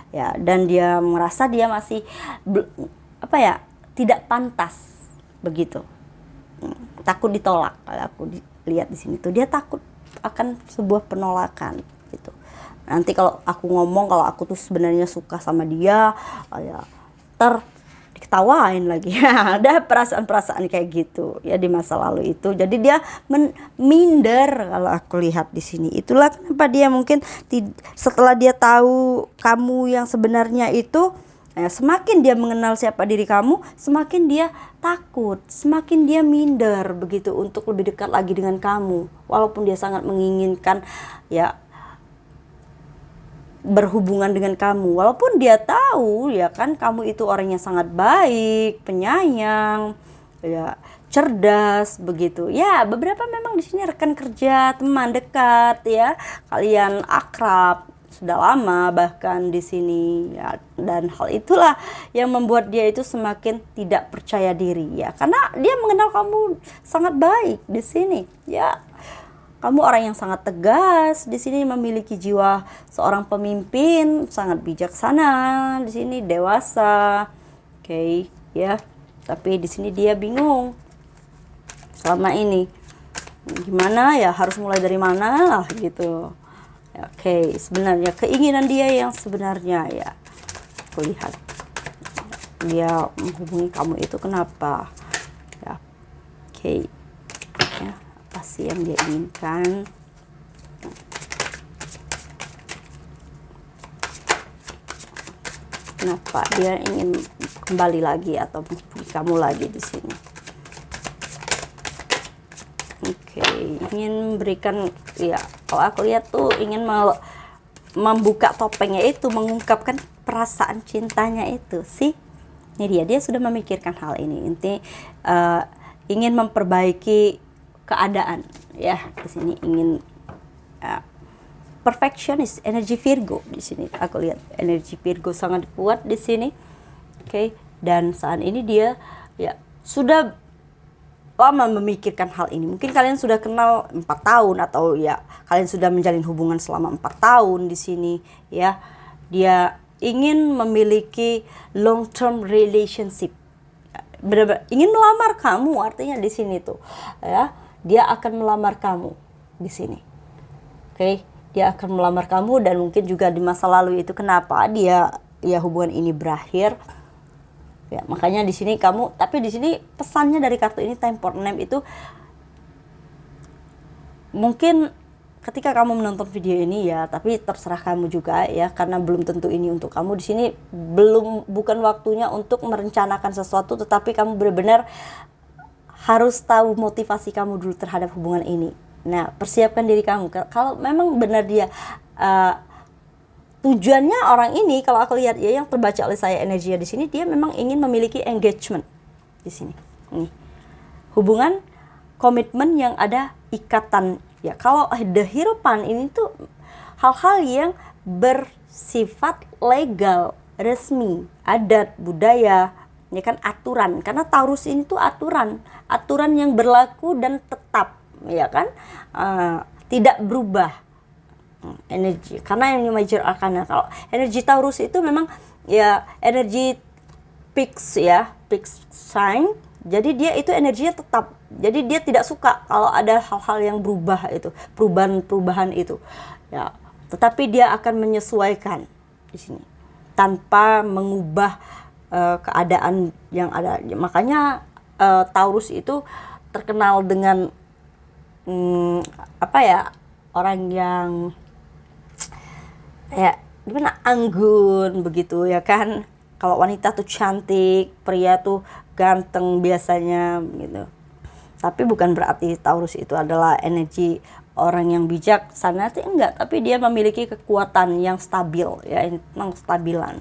ya. Dan dia merasa dia masih tidak pantas begitu. Takut ditolak. Kalau aku lihat di sini tuh dia takut akan sebuah penolakan gitu. Nanti kalau aku ngomong kalau aku tuh sebenarnya suka sama dia, ya diketawain lagi. Ada perasaan-perasaan kayak gitu ya di masa lalu itu. Jadi dia minder kalau aku lihat di sini. Itulah kenapa dia mungkin setelah dia tahu kamu yang sebenarnya itu, semakin dia mengenal siapa diri kamu, semakin dia takut, semakin dia minder begitu untuk lebih dekat lagi dengan kamu. Walaupun dia sangat menginginkan ya berhubungan dengan kamu, walaupun dia tahu ya kan kamu itu orang yang sangat baik, penyayang, ya cerdas begitu. Ya, beberapa memang di sini rekan kerja, teman dekat ya, kalian akrab sudah lama bahkan di sini ya, dan hal itulah yang membuat dia itu semakin tidak percaya diri ya, karena dia mengenal kamu sangat baik di sini ya. Kamu orang yang sangat tegas di sini, memiliki jiwa seorang pemimpin, sangat bijaksana di sini, dewasa. Oke, ya. Tapi di sini dia bingung selama ini. Gimana ya, harus mulai dari mana lah gitu. Oke, sebenarnya keinginan dia yang sebenarnya ya, aku lihat dia menghubungi kamu itu kenapa ya. Oke, ya, apa sih yang dia inginkan? Kenapa dia ingin kembali lagi atau menghubungi kamu lagi di sini? Oke, ingin memberikan ya, kalau aku lihat tuh ingin membuka topengnya itu, mengungkapkan perasaan cintanya itu sih. Ini dia sudah memikirkan hal ini. Inti ingin memperbaiki keadaan ya. Di sini ingin perfectionist, energi Virgo di sini. Aku lihat energi Virgo sangat kuat di sini. Oke, dan saat ini dia ya sudah lama memikirkan hal ini. Mungkin kalian sudah kenal 4 tahun atau ya kalian sudah menjalin hubungan selama 4 tahun di sini ya. Dia ingin memiliki long term relationship. Benar-benar ingin melamar kamu, artinya di sini tuh ya. Dia akan melamar kamu di sini. Oke, dia akan melamar kamu, dan mungkin juga di masa lalu itu kenapa dia ya hubungan ini berakhir. Ya, makanya di sini kamu, tapi di sini pesannya dari kartu ini Temple Name itu, mungkin ketika kamu menonton video ini ya, tapi terserah kamu juga ya, karena belum tentu ini untuk kamu. Di sini bukan waktunya untuk merencanakan sesuatu, tetapi kamu benar-benar harus tahu motivasi kamu dulu terhadap hubungan ini. Nah, persiapkan diri kamu. Kalau memang benar dia tujuannya orang ini, kalau aku lihat ya, yang terbaca oleh saya energinya di sini, dia memang ingin memiliki engagement di sini. Nih, hubungan, komitmen yang ada ikatan ya. Kalau the Hierophant ini tuh hal-hal yang bersifat legal, resmi, adat, budaya, ya kan, aturan. Karena Taurus ini tuh aturan yang berlaku dan tetap, ya kan, tidak berubah. Energi, karena yang major arcana, kalau energi Taurus itu memang ya energi fix ya, fix sign. Jadi dia itu energinya tetap. Jadi dia tidak suka kalau ada hal-hal yang berubah, itu perubahan itu ya. Tetapi dia akan menyesuaikan di sini tanpa mengubah keadaan yang ada. Makanya Taurus itu terkenal dengan apa ya, orang yang ya gimana, anggun begitu ya kan. Kalau wanita tuh cantik, pria tuh ganteng biasanya gitu. Tapi bukan berarti Taurus itu adalah energi orang yang bijak, sana sih enggak, tapi dia memiliki kekuatan yang stabil ya, tentang stabilan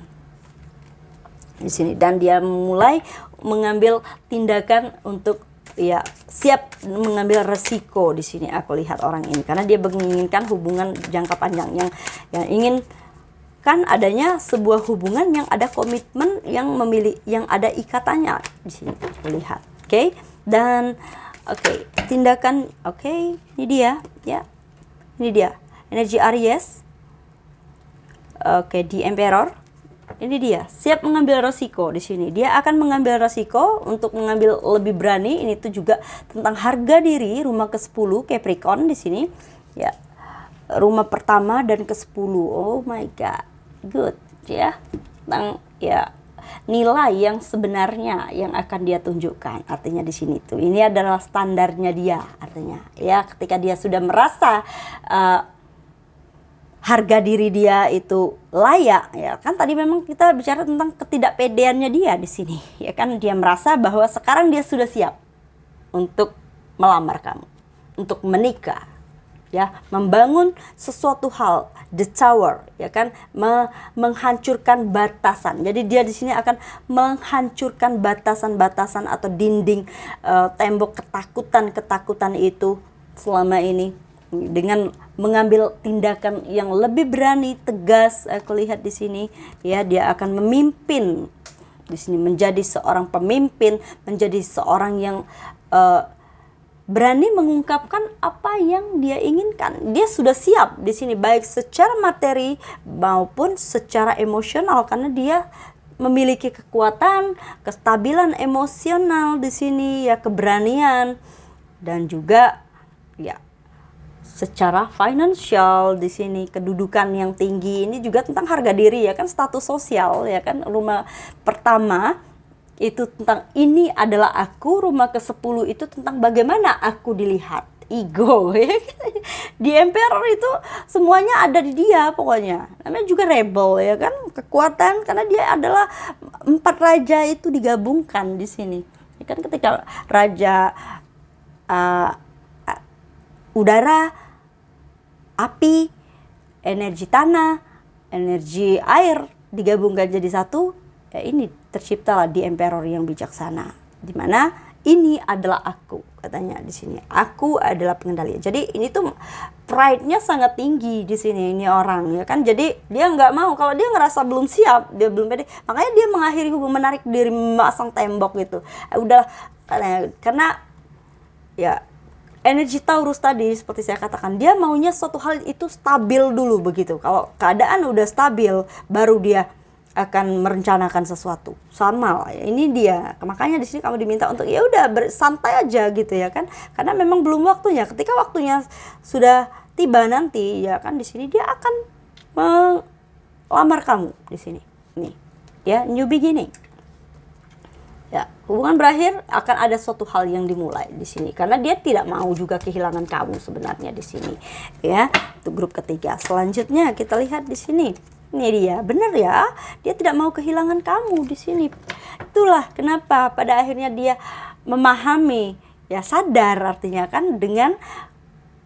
di sini. Dan dia mulai mengambil tindakan untuk ya siap mengambil resiko di sini, aku lihat orang ini, karena dia menginginkan hubungan jangka panjang yang ingin kan adanya sebuah hubungan yang ada komitmen, yang yang ada ikatannya di sini, aku lihat. Oke. Dan oke, tindakan, oke, ini dia ya. Ini dia energi Aries. Oke, di Emperor. Ini dia siap mengambil resiko di sini. Dia akan mengambil resiko untuk mengambil lebih berani. Ini tuh juga tentang harga diri, rumah ke-10 Capricorn di sini. Ya. Rumah pertama dan ke-10. Oh my god. Good ya. Tentang ya nilai yang sebenarnya yang akan dia tunjukkan. Artinya di sini tuh ini adalah standarnya dia, artinya ya, ketika dia sudah merasa harga diri dia itu layak ya kan. Tadi memang kita bicara tentang ketidakpedeannya dia di sini ya kan. Dia merasa bahwa sekarang dia sudah siap untuk melamar kamu, untuk menikah ya, membangun sesuatu hal, the tower, ya kan, menghancurkan batasan. Jadi dia di sini akan menghancurkan batasan-batasan atau dinding, tembok ketakutan itu selama ini, dengan mengambil tindakan yang lebih berani, tegas. Aku lihat di sini, ya, dia akan memimpin di sini, menjadi seorang pemimpin, menjadi seorang yang berani mengungkapkan apa yang dia inginkan. Dia sudah siap di sini, baik secara materi maupun secara emosional, karena dia memiliki kekuatan, kestabilan emosional di sini, ya, keberanian, dan juga ya secara finansial di sini, kedudukan yang tinggi. Ini juga tentang harga diri, ya kan, status sosial, ya kan. Rumah pertama itu tentang ini adalah aku, rumah ke-10 itu tentang bagaimana aku dilihat, ego, ya. Di Emperor itu semuanya ada di dia pokoknya. Namanya juga rebel, ya kan, kekuatan, karena dia adalah 4 raja itu digabungkan di sini. Ya kan, ketika raja udara, api, energi tanah, energi air digabungkan jadi satu, ya ini terciptalah di Emperor yang bijaksana, di mana ini adalah aku, katanya di sini. Aku adalah pengendali. Jadi ini tuh pride-nya sangat tinggi di sini ini orang, ya kan. Jadi dia nggak mau, kalau dia ngerasa belum siap, dia belum pede, makanya dia mengakhiri hubungan, menarik diri, memasang tembok gitu. Udah, karena ya energi Taurus tadi seperti saya katakan, dia maunya suatu hal itu stabil dulu begitu. Kalau keadaan udah stabil, baru dia akan merencanakan sesuatu. Sama lah, ini dia. Makanya di sini kamu diminta untuk ya udah bersantai aja gitu, ya kan. Karena memang belum waktunya. Ketika waktunya sudah tiba nanti, ya kan, di sini dia akan melamar kamu di sini. Nih, ya, new beginning. Ya, hubungan berakhir, akan ada suatu hal yang dimulai di sini, karena dia tidak mau juga kehilangan kamu sebenarnya di sini, ya. Itu grup ketiga. Selanjutnya kita lihat di sini. Ini dia, benar ya, dia tidak mau kehilangan kamu di sini. Itulah kenapa pada akhirnya dia memahami, ya, sadar artinya kan, dengan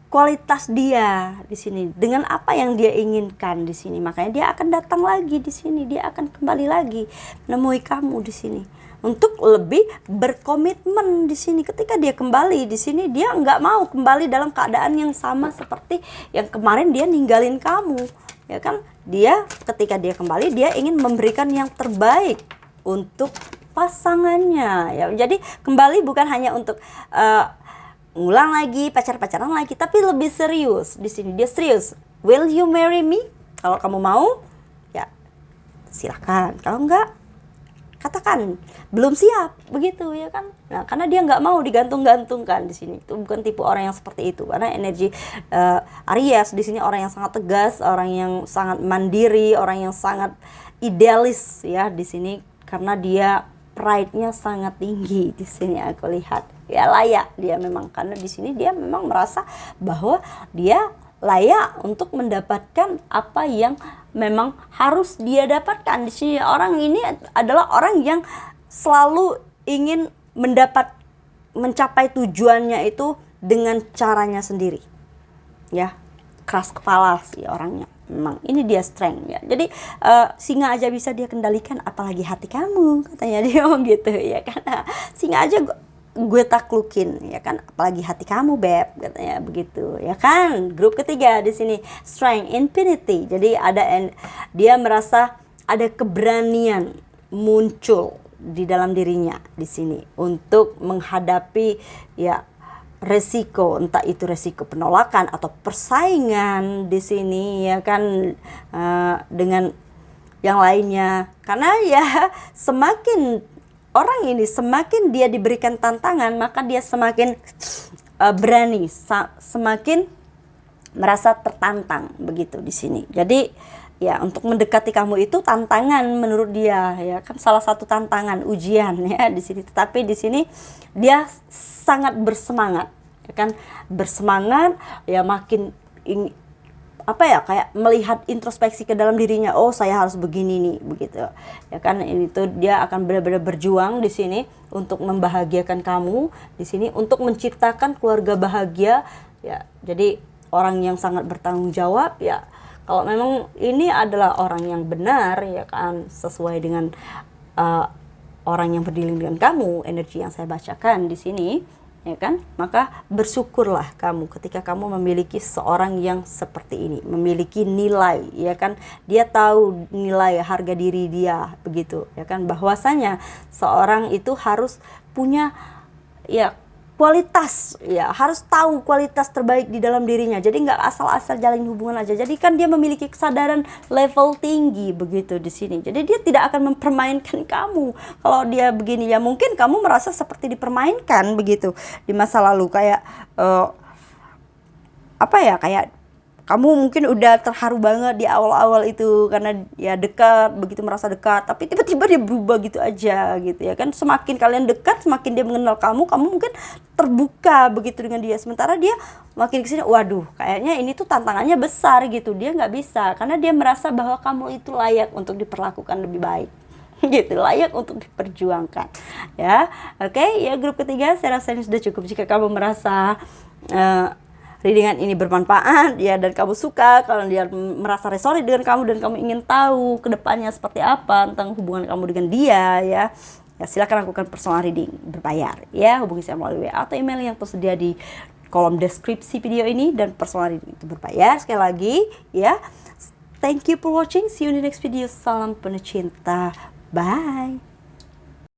kualitas dia di sini, dengan apa yang dia inginkan di sini. Makanya dia akan datang lagi di sini, dia akan kembali lagi menemui kamu di sini untuk lebih berkomitmen di sini. Ketika dia kembali di sini, dia nggak mau kembali dalam keadaan yang sama seperti yang kemarin dia ninggalin kamu, ya kan. Dia ketika dia kembali, dia ingin memberikan yang terbaik untuk pasangannya, ya. Jadi kembali bukan hanya untuk ngulang lagi, pacaran lagi, tapi lebih serius di sini. Dia serius. Will you marry me? Kalau kamu mau, ya silakan. Kalau enggak, katakan belum siap, begitu, ya kan. Nah, karena dia nggak mau digantung-gantungkan di sini. Itu bukan tipe orang yang seperti itu. Karena energi Aries di sini orang yang sangat tegas, orang yang sangat mandiri, orang yang sangat idealis, ya, di sini. Karena dia pride-nya sangat tinggi di sini, aku lihat. Ya, layak dia memang, karena di sini dia memang merasa bahwa dia layak untuk mendapatkan apa yang memang harus dia dapatkan di sini. Orang ini adalah orang yang selalu ingin mencapai tujuannya itu dengan caranya sendiri, ya. Keras kepala sih orangnya. Memang ini dia strength, ya. Jadi singa aja bisa dia kendalikan, apalagi hati kamu, katanya dia gitu, ya kan. Singa aja gue taklukin, ya kan, apalagi hati kamu, beb, katanya begitu, ya kan. Grup ketiga di sini, strength infinity. Jadi dia merasa ada keberanian muncul di dalam dirinya di sini untuk menghadapi, ya, resiko, entah itu resiko penolakan atau persaingan di sini, ya kan, dengan yang lainnya. Karena ya semakin orang ini, semakin dia diberikan tantangan, maka dia semakin berani, semakin merasa tertantang, begitu di sini. Jadi ya, untuk mendekati kamu itu tantangan menurut dia, ya kan, salah satu tantangan, ujian, ya, di sini. Tetapi di sini dia sangat bersemangat, ya kan, bersemangat, ya, makin kayak melihat introspeksi ke dalam dirinya. Oh, saya harus begini nih, begitu, ya kan. Itu dia akan benar-benar berjuang di sini untuk membahagiakan kamu di sini, untuk menciptakan keluarga bahagia, ya. Jadi orang yang sangat bertanggung jawab, ya kalau memang ini adalah orang yang benar, ya kan, sesuai dengan orang yang berdealing dengan kamu, energi yang saya bacakan di sini, ya kan, maka bersyukurlah kamu ketika kamu memiliki seorang yang seperti ini, memiliki nilai, ya kan, dia tahu nilai harga diri dia, begitu, ya kan, bahwasanya seorang itu harus punya, ya, kualitas, ya harus tahu kualitas terbaik di dalam dirinya. Jadi nggak asal-asal jalin hubungan aja. Jadi kan dia memiliki kesadaran level tinggi begitu di sini. Jadi dia tidak akan mempermainkan kamu. Kalau dia begini, ya mungkin kamu merasa seperti dipermainkan begitu di masa lalu, kayak kayak kamu mungkin udah terharu banget di awal-awal itu karena ya dekat, begitu merasa dekat, tapi tiba-tiba dia berubah gitu aja gitu, ya kan. Semakin kalian dekat, semakin dia mengenal kamu mungkin terbuka begitu dengan dia, sementara dia makin kesini, waduh kayaknya ini tuh tantangannya besar gitu, dia nggak bisa karena dia merasa bahwa kamu itu layak untuk diperlakukan lebih baik gitu, layak untuk diperjuangkan, ya. Oke, ya grup ketiga saya rasa ini sudah cukup. Jika kamu merasa readingan ini bermanfaat, ya, dan kamu suka, kalau dia merasa resonate dengan kamu dan kamu ingin tahu kedepannya seperti apa tentang hubungan kamu dengan dia, ya silakan lakukan personal reading berbayar, ya. Hubungi saya melalui WA atau email yang tersedia di kolom deskripsi video ini, dan personal reading itu berbayar. Sekali lagi, ya, thank you for watching, see you in the next video. Salam penuh cinta, bye.